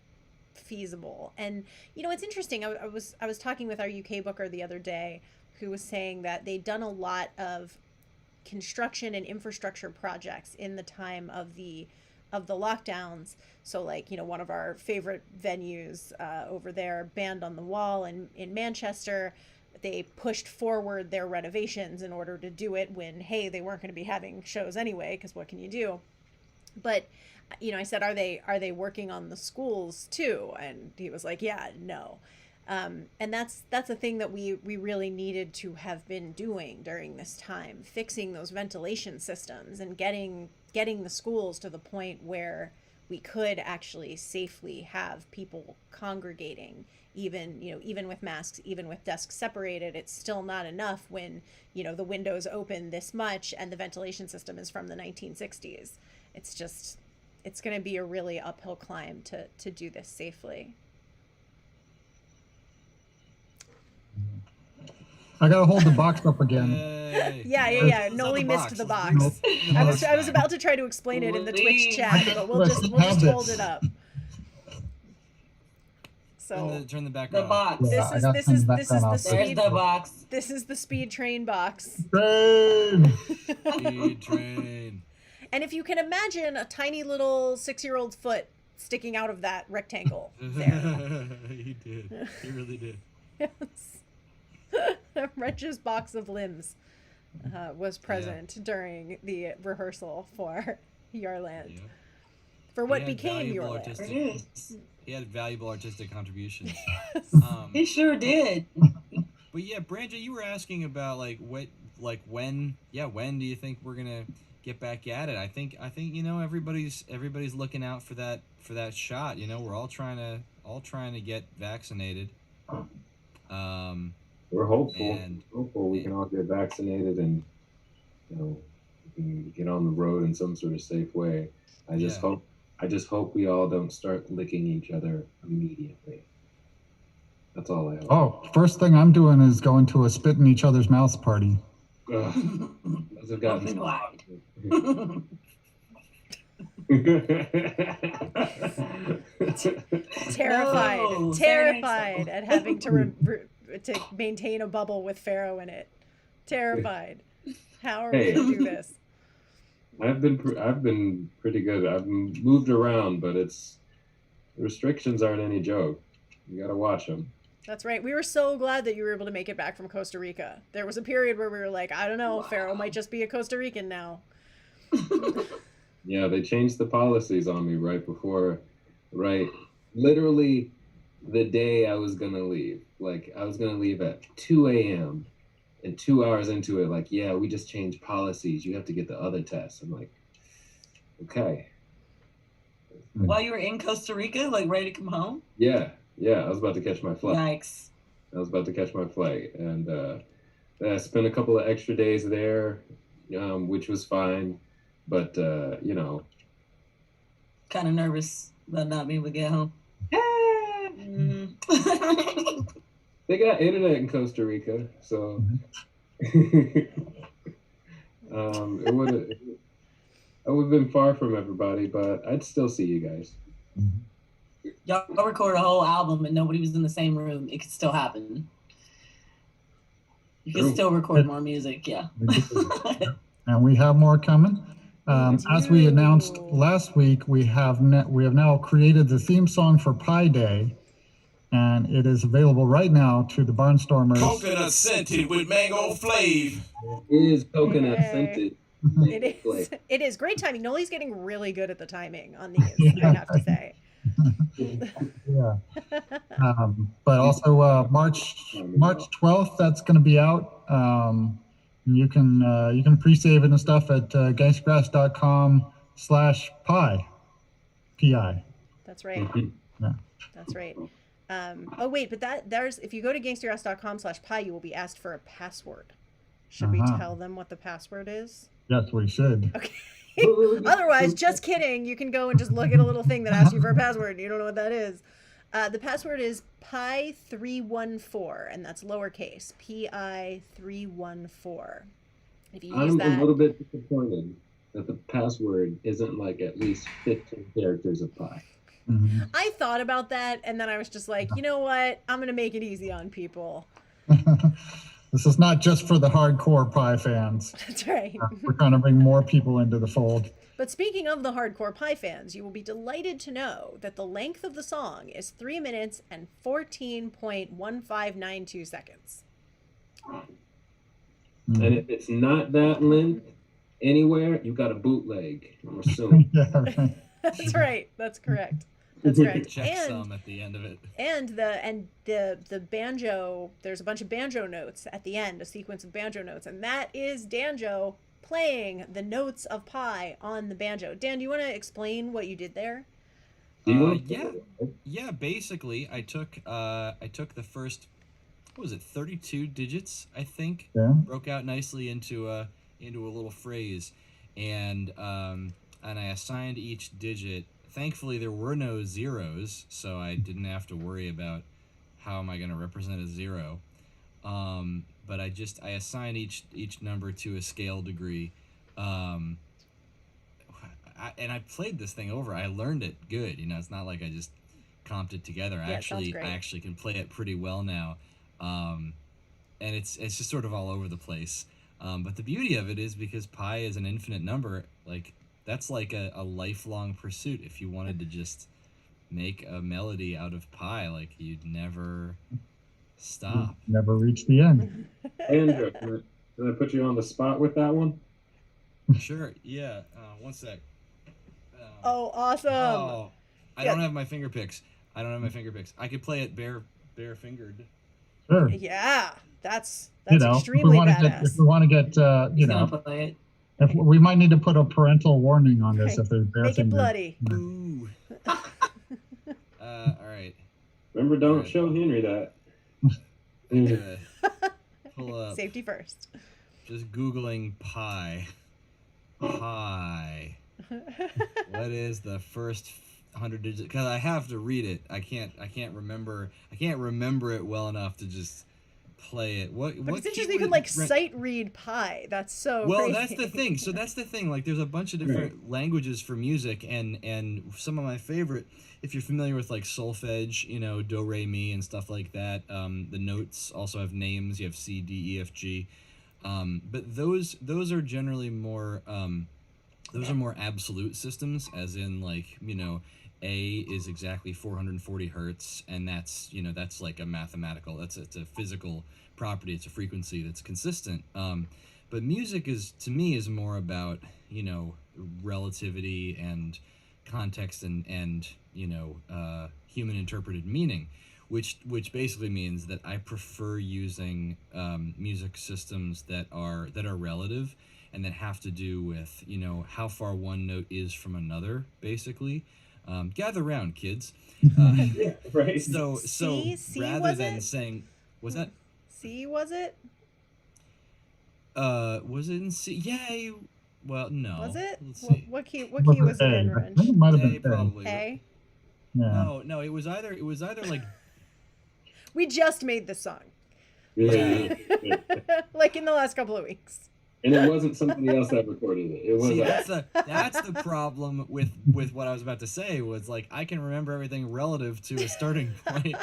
feasible. And it's interesting. I was talking with our UK booker the other day, who was saying that they'd done a lot of construction and infrastructure projects in the time of the lockdowns. So like, one of our favorite venues over there, Band on the Wall in Manchester, they pushed forward their renovations in order to do it when, hey, they weren't going to be having shows anyway, because what can you do? But I said, are they working on the schools too? And he was like, yeah, no. And that's a thing that we really needed to have been doing during this time, fixing those ventilation systems and getting the schools to the point where we could actually safely have people congregating, even with masks, even with desks separated. It's still not enough when the windows open this much and the ventilation system is from the 1960s. It's just it's going to be a really uphill climb to do this safely. I gotta hold the box up again. Yeah. Noli missed the box. I was about to try to explain it in the Twitch chat, but we'll just hold it up. So turn the background. The box. This is the speed. There's the box. This is the speed train box. Train. Speed train. And if you can imagine a tiny little 6-year-old foot sticking out of that rectangle there. He did. He really did. Yes. Wrench's box of limbs was present during the rehearsal for Your Land. Yeah. For what became Your Land. He had valuable artistic contributions. He sure did. But yeah, Branja, you were asking about when do you think we're gonna get back at it? I think everybody's looking out for that shot. We're all trying to get vaccinated. We're hopeful we can all get vaccinated and we can get on the road in some sort of safe way. I just hope we all don't start licking each other immediately. That's all I hope. Oh, first thing I'm doing is going to a spit in each other's mouths party. Those have gotten wide. Terrified at having to maintain a bubble with Pharaoh in it. Terrified. How are we gonna do this? I've been pretty good. I've moved around, but the restrictions aren't any joke. You gotta watch them. That's right. We were so glad that you were able to make it back from Costa Rica. There was a period where we were like, I don't know, Pharaoh might just be a Costa Rican now. Yeah, they changed the policies on me literally the day I was gonna leave. Like, I was gonna leave at 2 a.m. and 2 hours into it, we just changed policies. You have to get the other test. I'm like, okay. While you were in Costa Rica, ready to come home? Yeah, I was about to catch my flight. Yikes. I was about to catch my flight. And I spent a couple of extra days there, which was fine. But, kind of nervous about not being able to get home. They got internet in Costa Rica, so it would have been far from everybody, but I'd still see you guys. Y'all record a whole album and nobody was in the same room. It could still happen. You can still record more music, yeah. And we have more coming. As we announced last week, we have now created the theme song for Pi Day, and it is available right now to the Barnstormers. Coconut scented with mango flavor. It is coconut scented. It is great timing. Noli's getting really good at the timing on these, I have to say. Yeah. But also March 12th, that's going to be out. You can pre-save it and stuff at gangstagrass.com/pi. P-I. That's right. Yeah. That's right. Oh wait, but there's if you go to gangstagrass.com/pi, you will be asked for a password. Should we tell them what the password is? Yes, we should. Okay. Otherwise, just kidding. You can go and just look at a little thing that asks you for a password. You don't know what that is. The password is pi314, and that's lowercase. pi314. If you use I'm that, a little bit disappointed that the password isn't at least 15 characters of pi. Mm-hmm. I thought about that, and then I was just like, you know what? I'm gonna make it easy on people. This is not just for the hardcore Pi fans. That's right. We're trying to bring more people into the fold. But speaking of the hardcore Pi fans, you will be delighted to know that the length of the song is 3 minutes and 14.1592 seconds. Mm-hmm. And if it's not that length anywhere, you got a bootleg or soon. Yeah, right. That's right. That's correct. That's correct. Check some at the end of it. And the banjo, there's a bunch of banjo notes at the end, a sequence of banjo notes, and that is Danjo playing the notes of Pi on the banjo. Dan, do you want to explain what you did there? Yeah. Basically, I took the first, what was it, 32 digits, I think. Yeah. Broke out nicely into a little phrase, and and I assigned each digit. Thankfully, there were no zeros, so I didn't have to worry about how am I going to represent a zero. But I assigned each number to a scale degree. And I played this thing over. I learned it good. It's not like I just comped it together. Yeah, I actually can play it pretty well now. And it's just sort of all over the place. But the beauty of it is because pi is an infinite number, like that's like a lifelong pursuit. If you wanted to just make a melody out of pi, like you'd never stop. Never reach the end. Andrew, can I put you on the spot with that one? Sure, yeah. One sec. Oh, awesome. Oh, I don't have my finger picks. I could play it bare fingered. Sure. Yeah, that's if extremely we badass. if we want to get, if we might need to put a parental warning on this if there's bare Make it fingers. bloody. Ooh. All right. Remember, don't show Henry that. Pull up. Safety first. Just Googling pi. Pi. What is the first 100 digits? Because I have to read it. I can't remember it well enough to just play it. But it's interesting you can like sight read pi. That's so crazy. That's the thing. So that's the thing. Like there's a bunch of different languages for music, and some of my favorite, if you're familiar with like solfege, do, re, mi, and stuff like that. The notes also have names. You have C, D, E, F, G. But those are generally more those are more absolute systems, as in like A is exactly 440 hertz, and that's that's like a mathematical, it's a physical property, it's a frequency that's consistent. But music to me is more about relativity and context and human interpreted meaning, which basically means that I prefer using music systems that are relative and that have to do with how far one note is from another, basically. Gather round, kids. Right. So C rather than saying, was that C? Was it? Was it in C? Yeah. Well, no. Was it? Let's see. What key was it in, I Wrench? think it might have been Probably. A. Yeah. No. It was either like. We just made this song. Yeah. Like in the last couple of weeks. And it wasn't somebody else that recorded it. It was See, us. that's the problem with what I was about to say, was like I can remember everything relative to a starting point.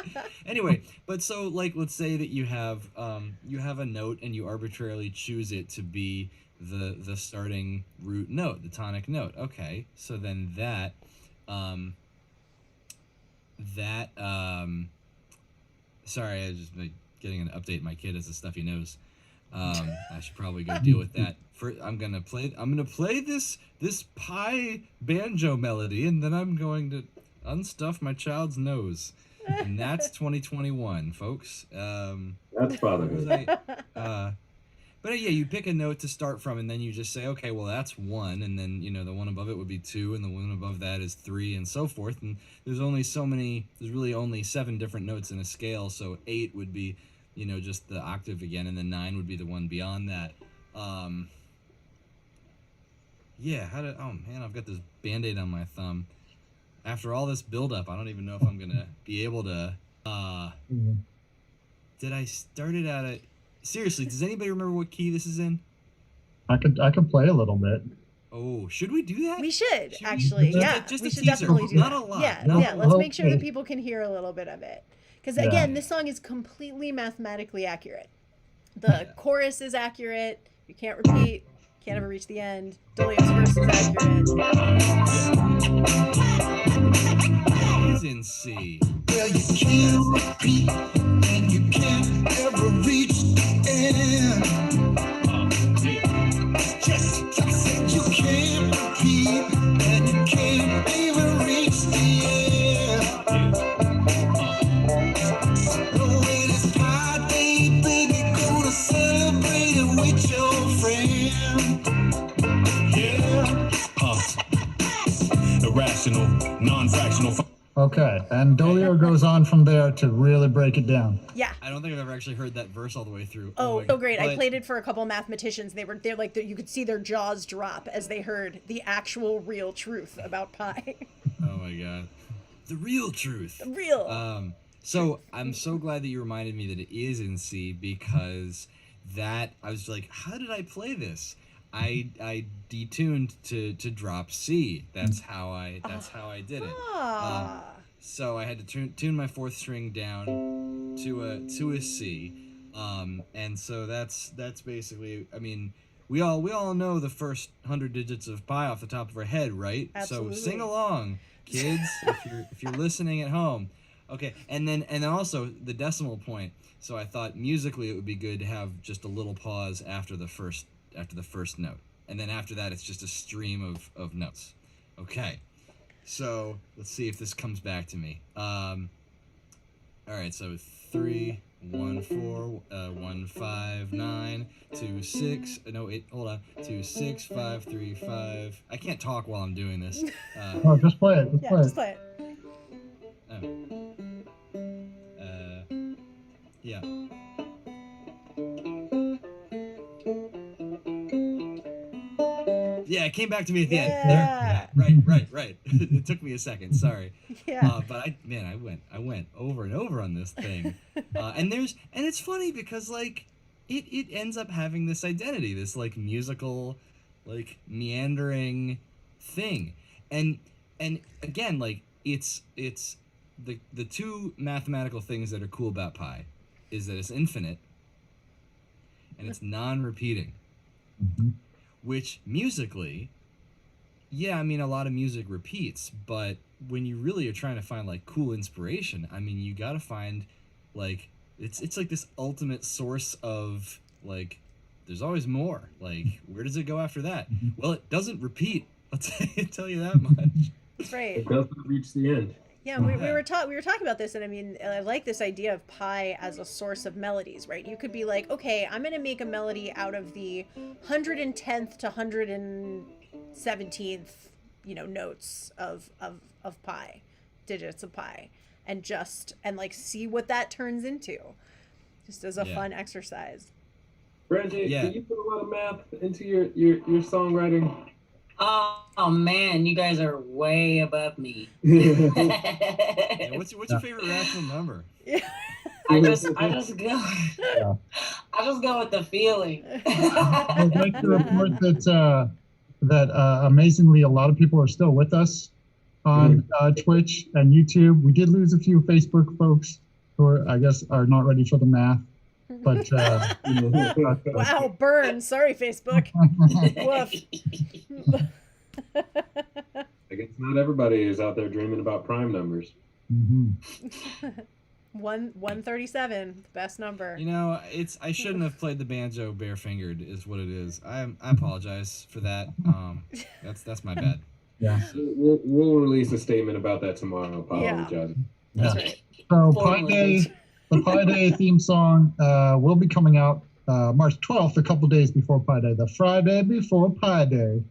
Anyway, but so like let's say that you have a note and you arbitrarily choose it to be the starting root note, the tonic note. Okay, so then sorry, I was just getting an update. My kid has the stuff he knows. I should probably go deal with that. I'm gonna play this pi banjo melody, and then I'm going to unstuff my child's nose, and that's 2021, folks. That's fatherhood. But yeah, you pick a note to start from, and then you just say, okay, well that's 1, and then the one above it would be 2, and the one above that is 3, and so forth. And there's really only 7 different notes in a scale, so 8 would be just the octave again, and then 9 would be the one beyond that. Yeah, oh man, I've got this Band-Aid on my thumb. After all this build-up, I don't even know if I'm gonna be able to, did I start it out at, seriously, does anybody remember what key this is in? I could play a little bit. Oh, should we do that? We should actually. Yeah, just we a should teaser. definitely do Not that. a lot. Yeah. Let's make sure that Okay. people can hear a little bit of it. Because again, this song is completely mathematically accurate. The chorus is accurate. You can't repeat. Can't ever reach the end. Dolio's verse is accurate. He's in C. Well, you can't repeat and you can't ever reach the end. Just said you can't repeat and you can't even reach the end. Oh, it is my day, baby, gonna celebrate it with your friend. Yeah. Irrational, non-fractional. Okay, and Dolio goes on from there to really break it down. Yeah. I don't think I've ever actually heard that verse all the way through. Oh, my so great! I but- played it for a couple mathematicians. They're like you could see their jaws drop as they heard the actual real truth about pi. Oh my god, the real truth. The real. So I'm so glad that you reminded me that it is in C, because that I was like, how did I play this? I detuned to drop C. That's how I did it. So I had to tune my fourth string down to a C, and so that's basically. I mean, we all know the first 100 digits of pi off the top of our head, right? Absolutely. So sing along, kids, if you're listening at home. Okay, and then also the decimal point. So I thought musically it would be good to have just a little pause after the first note, and then after that it's just a stream of notes. Okay, so let's see if this comes back to me. All right, so 3 1 4 1 5 9 2 6 no 8 hold on 2 6 5 3 5. I can't talk while I'm doing this. Oh, just play it. Just play it. Yeah. Yeah, it came back to me at the end. Yeah. Right. It took me a second. Sorry. Yeah. But I went over and over on this thing, and it's funny because like it ends up having this identity, this like musical, like meandering thing, and again like it's the two mathematical things that are cool about pi is that it's infinite and it's non-repeating. Mm-hmm. Which musically, yeah, I mean, a lot of music repeats, but when you really are trying to find like cool inspiration, I mean, you gotta find like it's like this ultimate source of like there's always more. Like, where does it go after that? Well, it doesn't repeat. I'll tell you that much. That's right. It doesn't reach the end. Yeah, we were talking about this, and I mean, I like this idea of pi as a source of melodies, right? You could be like, okay, I'm gonna make a melody out of the 110th to 117th, notes of pi, digits of pi, and like see what that turns into, just as a fun exercise. Brandy, Yeah. do you put a lot of math into your songwriting? Oh man, you guys are way above me. Yeah, what's your favorite rational number? I just go with the feeling. I'd like to report that amazingly a lot of people are still with us on Twitch and YouTube. We did lose a few Facebook folks who I guess are not ready for the math. But wow, burn. Sorry, Facebook. Woof. I guess not everybody is out there dreaming about prime numbers. Mm-hmm. 137, the best number. I shouldn't have played the banjo barefingered, is what it is. I apologize for that. That's my bad. Yeah. So we'll release a statement about that tomorrow. Apologize. That's right. So the Pi Day theme song will be coming out March 12th, a couple days before Pi Day, the Friday before Pi Day.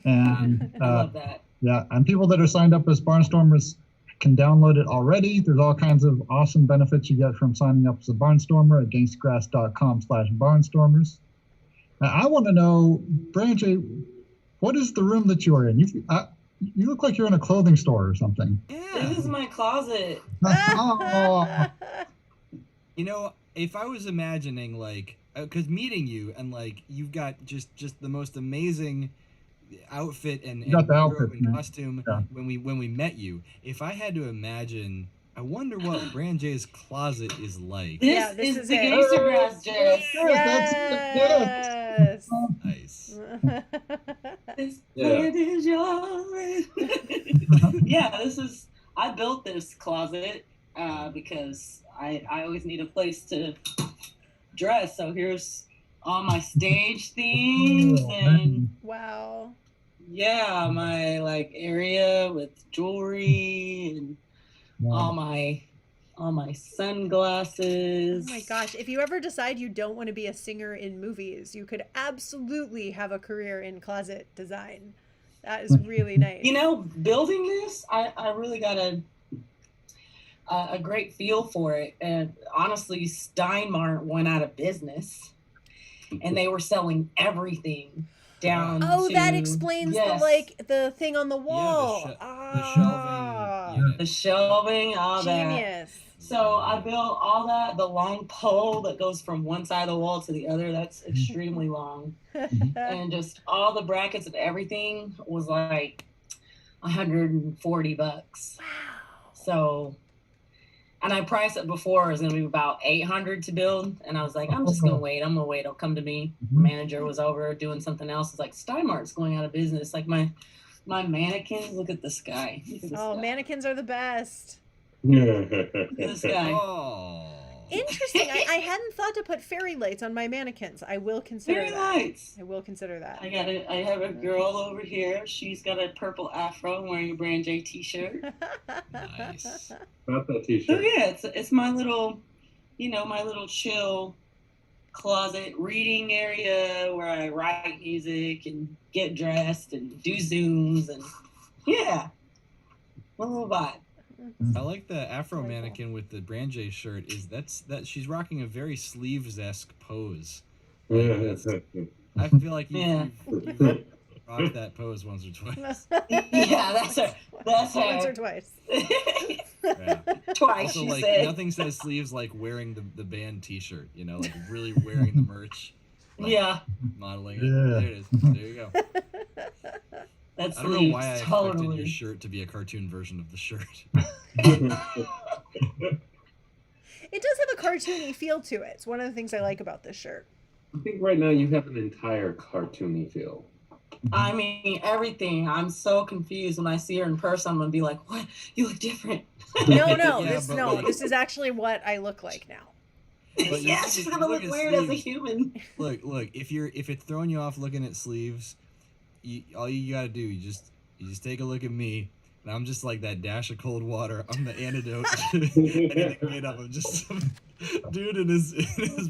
And I love that. yeah, and people that are signed up as Barnstormers can download it already. There's all kinds of awesome benefits you get from signing up as a Barnstormer at gangstagrass.com/barnstormers. Now, I want to know, Brandy, what is the room that you're in? You look like you're in a clothing store or something. Yeah. This is my closet. Oh. If I was imagining like, because meeting you and like you've got just the most amazing outfit and got the outfit, and costume when we met you. If I had to imagine, I wonder what Brandy's closet is like. This is the Gangstagrass dress. Yes. Nice. This bed is yours. Yeah, I built this closet because I always need a place to dress. So here's all my stage things and wow. Yeah, my like area with jewelry and all my sunglasses. Oh my gosh, if you ever decide you don't want to be a singer in movies, you could absolutely have a career in closet design. That is really nice. Building this, I really gotta a great feel for it. And honestly, Steinmart went out of business, and they were selling everything down. Oh, to, that explains yes, the thing on the wall. The shelving. the shelving, all Genius. that. So I built all that. The long pole that goes from one side of the wall to the other, that's extremely long. And just all the brackets and everything was like $140. Wow. So, and I priced it before, it was gonna be about $800 to build, and I was like, I'm just gonna wait. It'll come to me. Manager was over doing something else. It's like, Steinmart's going out of business. Like my mannequins, look at this guy. Look at this guy. Mannequins are the best. Look at this guy. Oh. Interesting. I hadn't thought to put fairy lights on my mannequins. I will consider Fairy that. lights. I will consider that. I have a girl over here. She's got a purple afro wearing a Brand J t-shirt. Nice. About that t-shirt. So yeah, it's my little, my little chill closet reading area where I write music and get dressed and do Zooms and yeah, my little vibe. I like the Afro mannequin with the Brand J shirt. That she's rocking a very sleeves-esque pose. Like, I feel like you've rocked that pose once or twice. Yeah, that's her. That's her. Once or twice. Yeah. Twice, Also, she like, said. nothing says sleeves like wearing the band T-shirt. Like really wearing the merch. Like, yeah. Modeling it. Yeah. There it is. There you go. That's I don't know why I expected your shirt to be a cartoon version of the shirt. It does have a cartoony feel to it. It's one of the things I like about this shirt. I think right now you have an entire cartoony feel. I mean, everything. I'm so confused when I see her in person. I'm gonna be like, "What? You look different." No, Yeah, this is actually what I look like now. But Yeah, she's gonna look weird as a human. Look, if it's throwing you off looking at sleeves, all you gotta do, you just take a look at me, and I'm just like that dash of cold water. I'm the antidote to anything made up of just some dude in his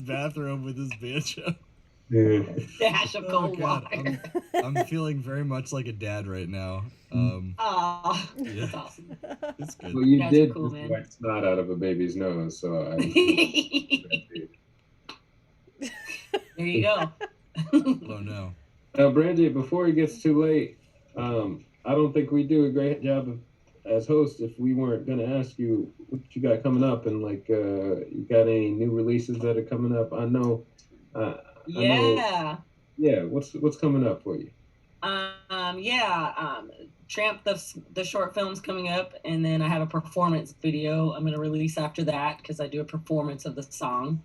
bathrobe with his banjo. Dash of cold water. I'm feeling very much like a dad right now. Aw, Yeah. that's awesome. It's good. Well, you That's did cool, just man. whack snot out of a baby's nose, so I. There you go. Oh no. Now, Brandy, before it gets too late, I don't think we do a great job as hosts if we weren't going to ask you what you got coming up and you got any new releases that are coming up. I know. Yeah. Yeah. What's coming up for you? Tramp the short film's coming up, and then I have a performance video I'm going to release after that because I do a performance of the song.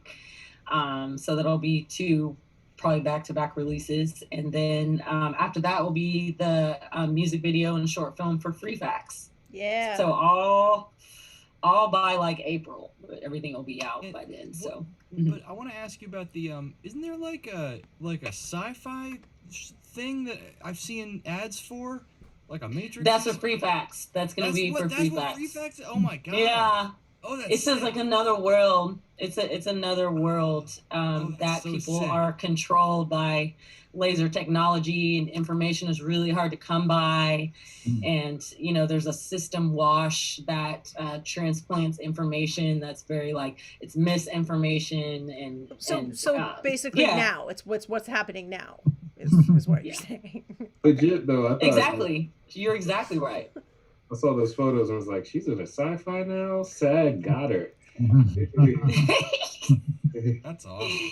So that'll be two probably back-to-back releases, and then after that will be the music video and short film for Free Facts. Yeah. So all by like April, everything will be out by then. So. But I want to ask you about the isn't there like a sci-fi thing that I've seen ads for, like a Matrix? That's for Free Facts. That's gonna be for Free Facts. Free Facts. Oh my god. Yeah. Oh, that's it says sick. like another world. It's another world that so people sick. are controlled by laser technology, and information is really hard to come by. And there's a system wash that transplants information that's very it's misinformation and so basically yeah. now it's what's happening now is what you're saying. Legit though, I thought Exactly. You're exactly right. I saw those photos and was like, she's in a sci-fi now. SAG got her. That's awesome.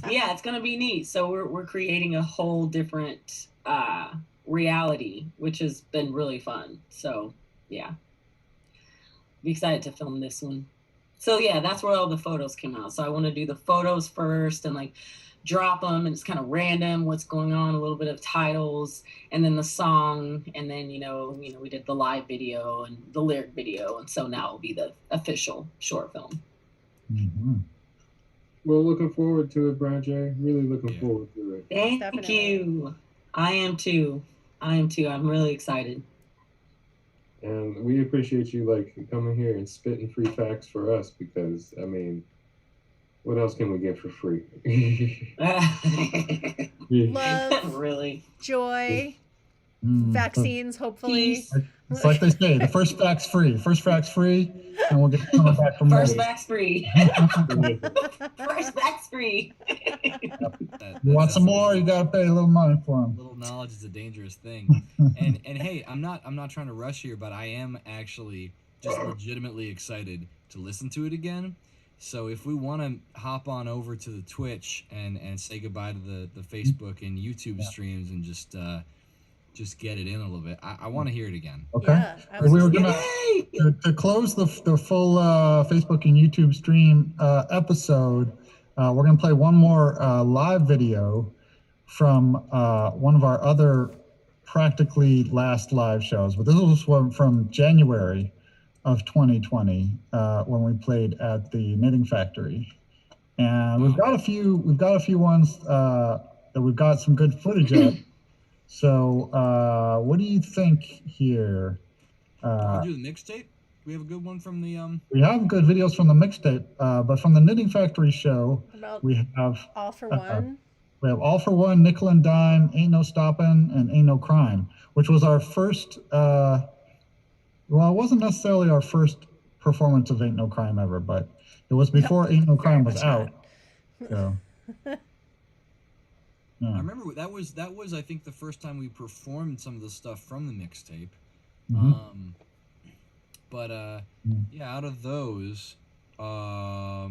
Yeah, it's gonna be neat. So we're creating a whole different reality, which has been really fun. So yeah, be excited to film this one. So yeah, that's where all the photos came out. So I want to do the photos first and drop them, and it's kind of random what's going on, a little bit of titles, and then the song, and then we did the live video and the lyric video, and so now it'll be the official short film. Mm-hmm. Well, looking forward to it, Brian J. Really looking forward to it. Thank Definitely. you. I am too. I'm really excited. And we appreciate you coming here and spitting free facts for us because what else can we get for free? Love, Really? joy, vaccines, hopefully. Peace. It's like they say, the first vax free. First vax free, and we'll get coming back from First there. vax free. First vax free. You want some more? You gotta pay a little money for them. Little knowledge is a dangerous thing. and hey, I'm not trying to rush here, but I am actually just legitimately excited to listen to it again. So if we want to hop on over to the Twitch and say goodbye to the Facebook and YouTube streams and just get it in a little bit, I want to hear it again. Okay. Yeah, We were gonna to close the full Facebook and YouTube stream episode. We're gonna play one more live video from one of our other practically last live shows, but this was one from January of 2020 when we played at the Knitting Factory, and we've got a few ones that we've got some good footage of. So what do you think here? Can we do the mixtape? We have a good one from the We have good videos from the mixtape, but from the Knitting Factory show, we have All for One. We have All for One, Nickel and Dime, Ain't No Stoppin', and Ain't No Crime, which was our first. Well, it wasn't necessarily our first performance of Ain't No Crime ever, but it was before Ain't No Crime was out. So, I remember that was I think the first time we performed some of the stuff from the mixtape. But yeah, out of those, I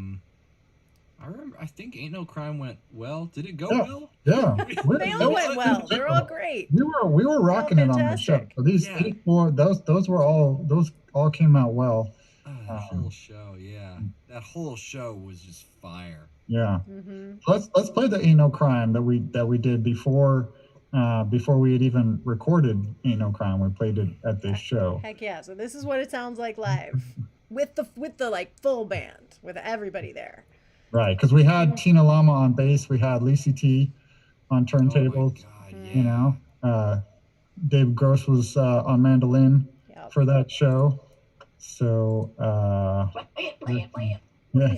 think Ain't No Crime went well. Did it go well? Yeah. They all went well. They're all great. We were rocking it on the show. So these four, those all came out well. The whole show, yeah. That whole show was just fire. Yeah. Let's play the Ain't No Crime that we did before we had even recorded Ain't No Crime. We played it at this show. Heck yeah. So this is what it sounds like live with the like full band with everybody there. Right, because we had Tina Lama on bass, we had Lacey T on turntables. You know, Dave Gross was on mandolin for that show. So Play it. yeah.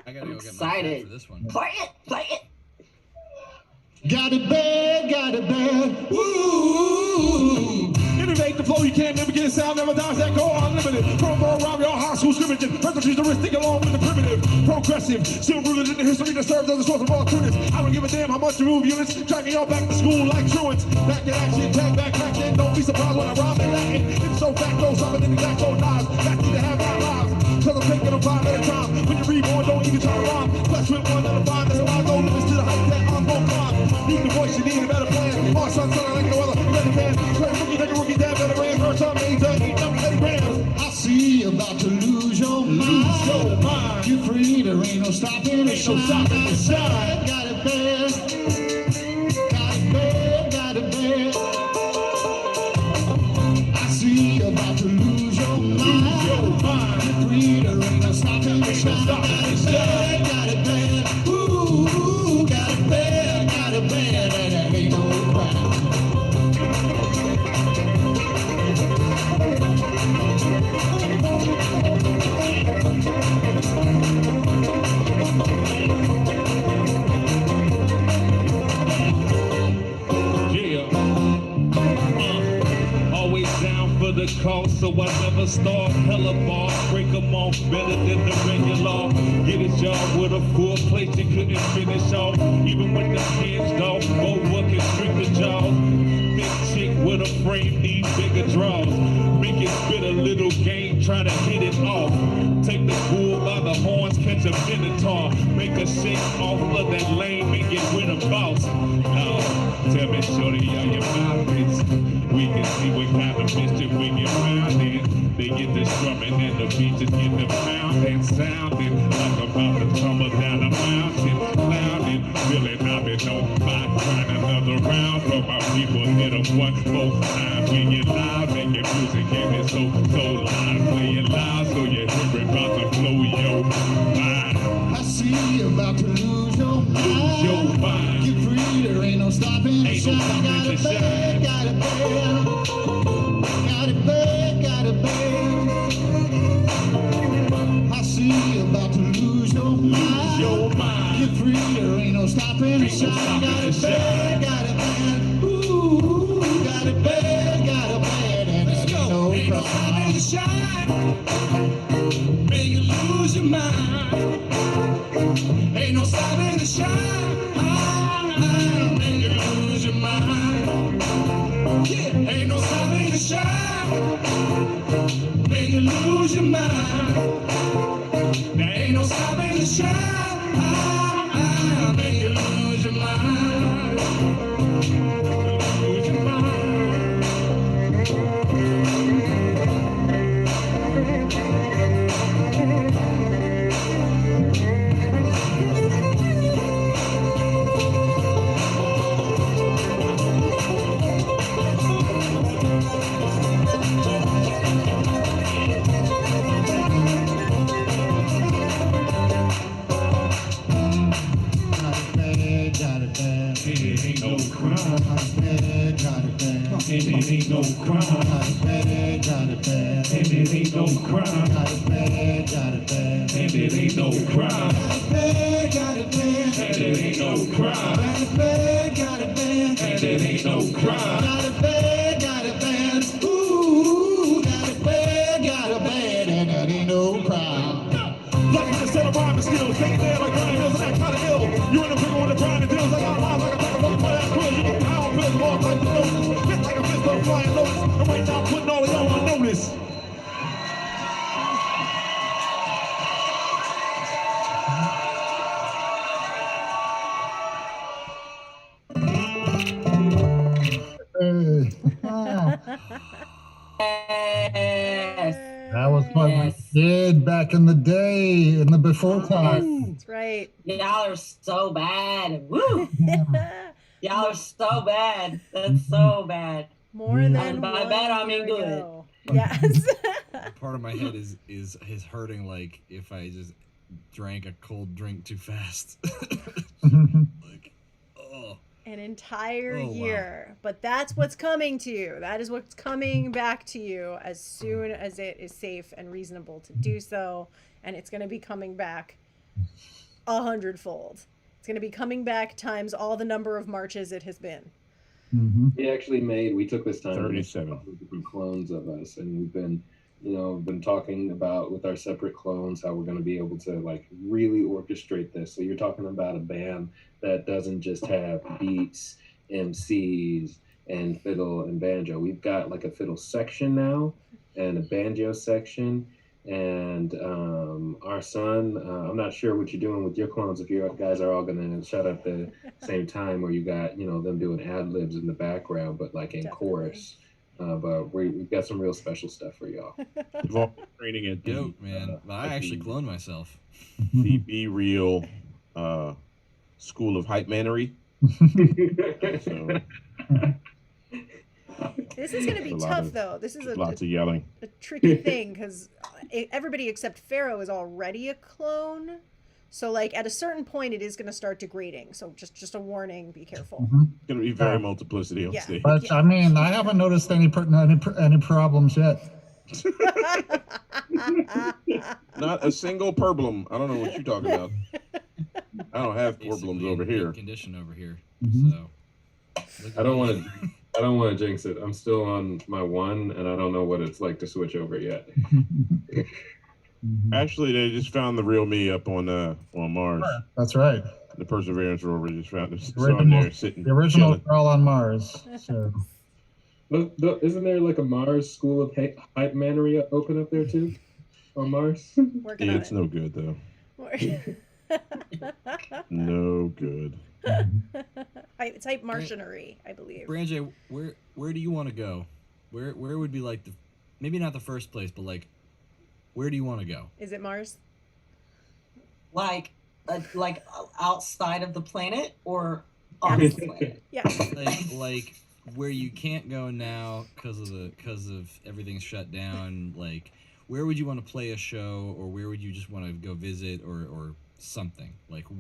I gotta go get my Excited. for this one. Play it. Got it bad, woo. Innovate the flow, you can't never get a sound, never dies, that go unlimited. Promo around your high school scrimmaging, futuristic along with the primitive. Progressive, still rooted in the history that serves as a source of all truths. I don't give a damn how much you move units, tracking y'all back to school like truants. Back in action, tag back in, don't be surprised when I rhyme in Latin. It's so facto, something in the exacto knives, back to have our lives. Cause I'm taking them 5 at a time. When you read more, don't even try to rhyme. Flesh with 1 out of 5, that's why I go limits to the height that I'm gon' climb. Need the voice, you need a better plan. Our son, like no other, better man. Play rookie, take a rookie, dad, better ran. First time, major, eat them 80 grams. I see you about to lose your mind. You're free, there ain't no stopping the shine. Got it bad. I see you about to lose your mind. You're free, there ain't no stopping the shine. Got it bad. Ooh, got it bad. And that ain't no crime. Always down for the cause, so I never start. Hella ball, break them off better than the regular. Get a job with a full plate you couldn't finish off. Even when the kids dog, go work and strip the jaws. Big chick with a frame, need bigger draws. Make it spit a little game, try to hit it off. Take the bull by the horns, catch a minotaur. Make a shake off of that lane and get with a boss. Now, tell me, shorty, how your mouth is. We can see what kind of mischief we get found in. They get the strumming and the beat just get the pounding, sounding like about to tumble down a mountain, clouding, feeling I've been on my grind another round. For my people hit them 1 more time. We get loud, making music and it's so loud, playing loud so you hear it about to blow your mind. I see you about to lose your mind. You're free, there ain't no stopping the shine. Got it bad. I see you about to lose your mind. You're free, there ain't no stopping the shine. Got it bad. Ooh, got it bad. make you lose your mind. Ain't no stopping the shine, make you lose your mind. Yeah, ain't no stopping the shine, make you lose your mind. There ain't no stopping the shine, make you lose your mind. Lose your mind. Got it bad. It ain't no crime. Got it bad. And it ain't no crime. Got it bad. And it ain't no crime. Got it bad. And it ain't no crime. Got it bad. And it ain't no crime. Got it bad. And it ain't no crime. Got it bad. Ooh, got it bad. And it ain't no crime. Like I just said, I'm rhyming skills. Take it there like Brian Mills and that kind of ill. You're in a pickle with the Brian and deals. I got lines like a pack of one my ass quill. You know how I'm feeling, all types of notice. Hit like a fist of flying lotus. And right now I'm putting all of y'all on notice. Yes. That was what we did back in the day, in the before time. That's right. Y'all are so bad. Woo! Y'all are so bad. That's so bad. More than by one bad, I mean year good. ago. Yes. Part of my head is hurting like if I just drank a cold drink too fast. Like, oh. An entire Oh, wow. year. But that's what's coming to you. That is what's coming back to you as soon as it is safe and reasonable to do so. And it's going to be coming back 100-fold. It's going to be coming back times all the number of marches it has been. We took this time 37 to make different clones of us, and we've been talking about with our separate clones how we're going to be able to like really orchestrate this. So you're talking about a band that doesn't just have beats, MCs, and fiddle and banjo. We've got like a fiddle section now and a banjo section. And our son, I'm not sure what you're doing with your clones, if you guys are all going to shut up at the same time, or you got, them doing ad libs in the background, but like in chorus. But we've got some real special stuff for y'all. We've all been training at the, Dope, man. I actually cloned myself. the Be Real School of Hype Manery. So, This is going to be tough, though. This is lots of yelling. A tricky thing because everybody except Pharaoh is already a clone. So, like, at a certain point, it is going to start degrading. So, just a warning: be careful. It's going to be very multiplicity on stage. But I mean, I haven't noticed any problems yet. Not a single problem. I don't know what you're talking about. I don't have problems over here. Condition over here. Mhm. So I don't want to jinx it. I'm still on my one, and I don't know what it's like to switch over yet. Actually, they just found the real me up on Mars. That's right. The Perseverance rover just found it. So I'm there sitting. The original chilling. girl on Mars. So. Isn't there like a Mars School of Hype Manery open up there too? On Mars? Working Yeah, on it's it. no good though. No good. It's hype Martianery, I believe. Branjay, where do you want to go? Where would be like maybe not the first place, but like where do you want to go? Is it Mars? Like outside of the planet or on the planet? Yeah. Like where you can't go now because of everything's shut down. Like where would you want to play a show, or where would you just want to go visit, or something? Like I'm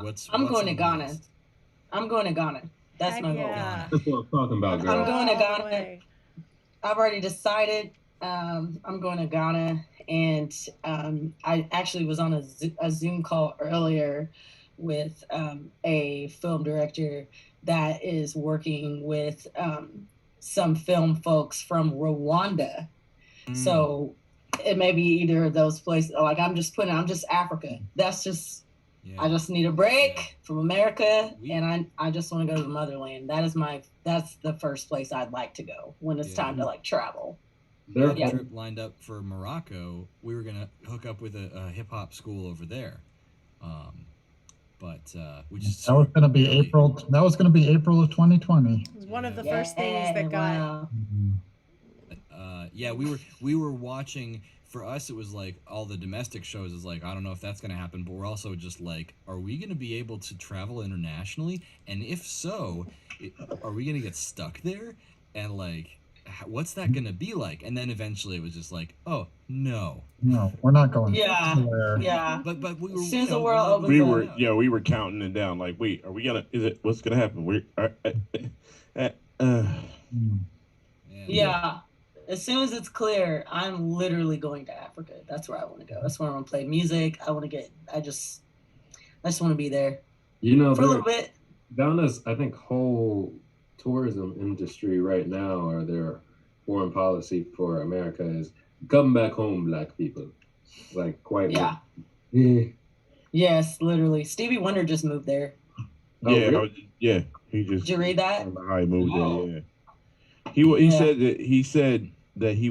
going to Ghana. I'm going to Ghana. That's Heck my goal. yeah. That's what I'm talking about, girl. I'm going to Oh, Ghana. boy. I've already decided I'm going to Ghana, and I actually was on a Zoom call earlier with a film director that is working with some film folks from Rwanda. So it may be either of those places. Like I'm just Africa. That's just, I just need a break from America, and I just want to go to the motherland. That's the first place I'd like to go when it's time to like travel. We have a trip lined up for Morocco. We were gonna hook up with a hip hop school over there, but we just that was gonna be April. That was gonna be April of 2020. It was one of the first things that got. We were watching. For us, it was like all the domestic shows is like, I don't know if that's going to happen, but we're also just like, are we going to be able to travel internationally? And if so, are we going to get stuck there? And like, what's that going to be like? And then eventually it was just like, oh, no. No, we're not going anywhere. Yeah. But we were, as soon as the world opens we were counting it down. Like, wait, are we going to, what's going to happen? Yeah. As soon as it's clear, I'm literally going to Africa. That's where I want to go. That's where I want to play music. I just want to be there. You know, for a little bit. Ghana's, I think, whole tourism industry right now, or their foreign policy for America is come back home, black people. Like quite. Yeah. Yes, literally. Stevie Wonder just moved there. Yeah, he just. Did you read that? How he moved there. Yeah. He said that he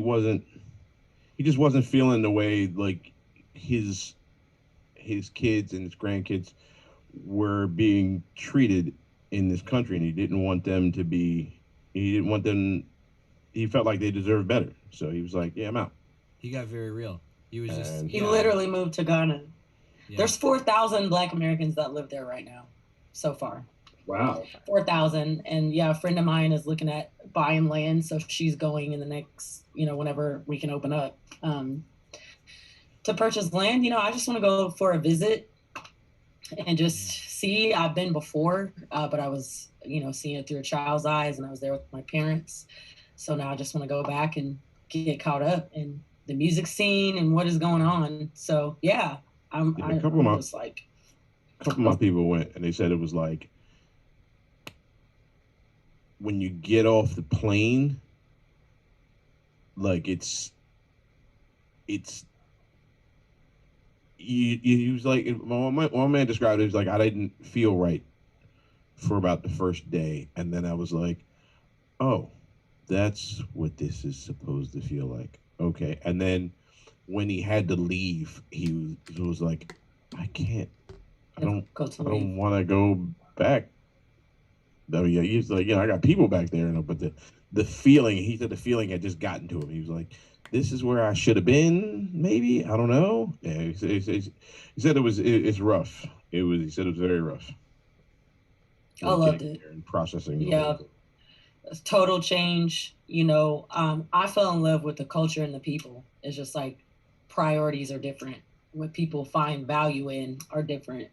just wasn't feeling the way like his kids and his grandkids were being treated in this country, and he didn't want them. He felt like they deserved better, so he was like, "Yeah, I'm out." He got very real. He was just. He literally moved to Ghana. Yeah. There's 4,000 Black Americans that live there right now, so far. Wow. 4,000. And yeah, a friend of mine is looking at buying land. So she's going in the next, whenever we can open up, to purchase land. I just want to go for a visit and just see. I've been before, but I was, seeing it through a child's eyes, and I was there with my parents. So now I just want to go back and get caught up in the music scene and what is going on. So yeah, a couple of my people went, and they said it was like, when you get off the plane, like it's he was like, one man described it as like, I didn't feel right for about the first day, and then I was like, oh, that's what this is supposed to feel like. Okay. And then when he had to leave, he was like, I don't want to go back. No, yeah, he's like, I got people back there, but the feeling, he said the feeling had just gotten to him. He was like, this is where I should have been, maybe. I don't know. Yeah, he said it's rough. He said it was very rough. I loved it. And processing. Yeah. Total change. I fell in love with the culture and the people. It's just like priorities are different. What people find value in are different.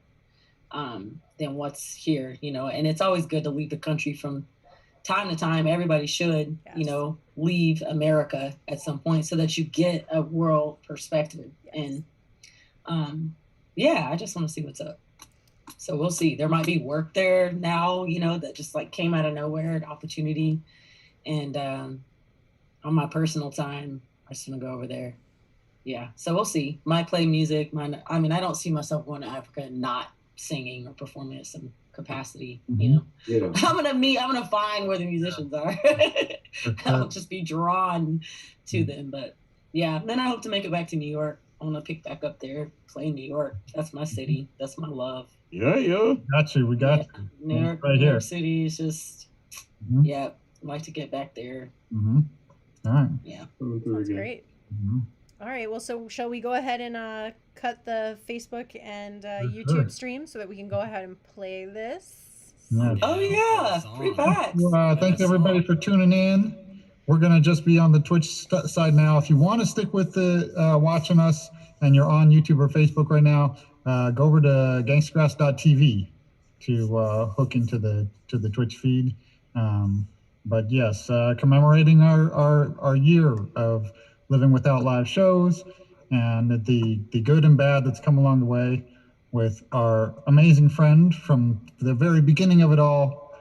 Than what's here, and it's always good to leave the country from time to time. Everybody should, leave America at some point so that you get a world perspective. And I just want to see what's up. So we'll see. There might be work there now, that just like came out of nowhere, an opportunity. And on my personal time, I just want to go over there. Yeah. So we'll see. Might play music. I don't see myself going to Africa and not singing or performing at some capacity. I'm gonna find where the musicians are. I'll just be drawn to them. But yeah, then I hope to make it back to New York. I want to pick back up there, play in New York. That's my city. That's my love. Yeah. Got you. We got you. New York, right New here. York City is just I'd like to get back there. All right. Yeah. That's great. All right, well, so shall we go ahead and cut the Facebook and YouTube stream so that we can go ahead and play this? Yes. Oh, yeah. Free facts. Thanks, everybody, for tuning in. We're going to just be on the Twitch side now. If you want to stick with watching us and you're on YouTube or Facebook right now, go over to gangstagrass.tv to hook into the Twitch feed. But yes, commemorating our year of living without live shows and the good and bad that's come along the way with our amazing friend from the very beginning of it all,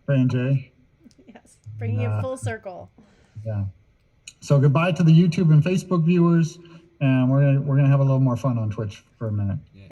Ray and Jay. Yes, bringing it full circle. Yeah. So goodbye to the YouTube and Facebook viewers, and we're gonna have a little more fun on Twitch for a minute.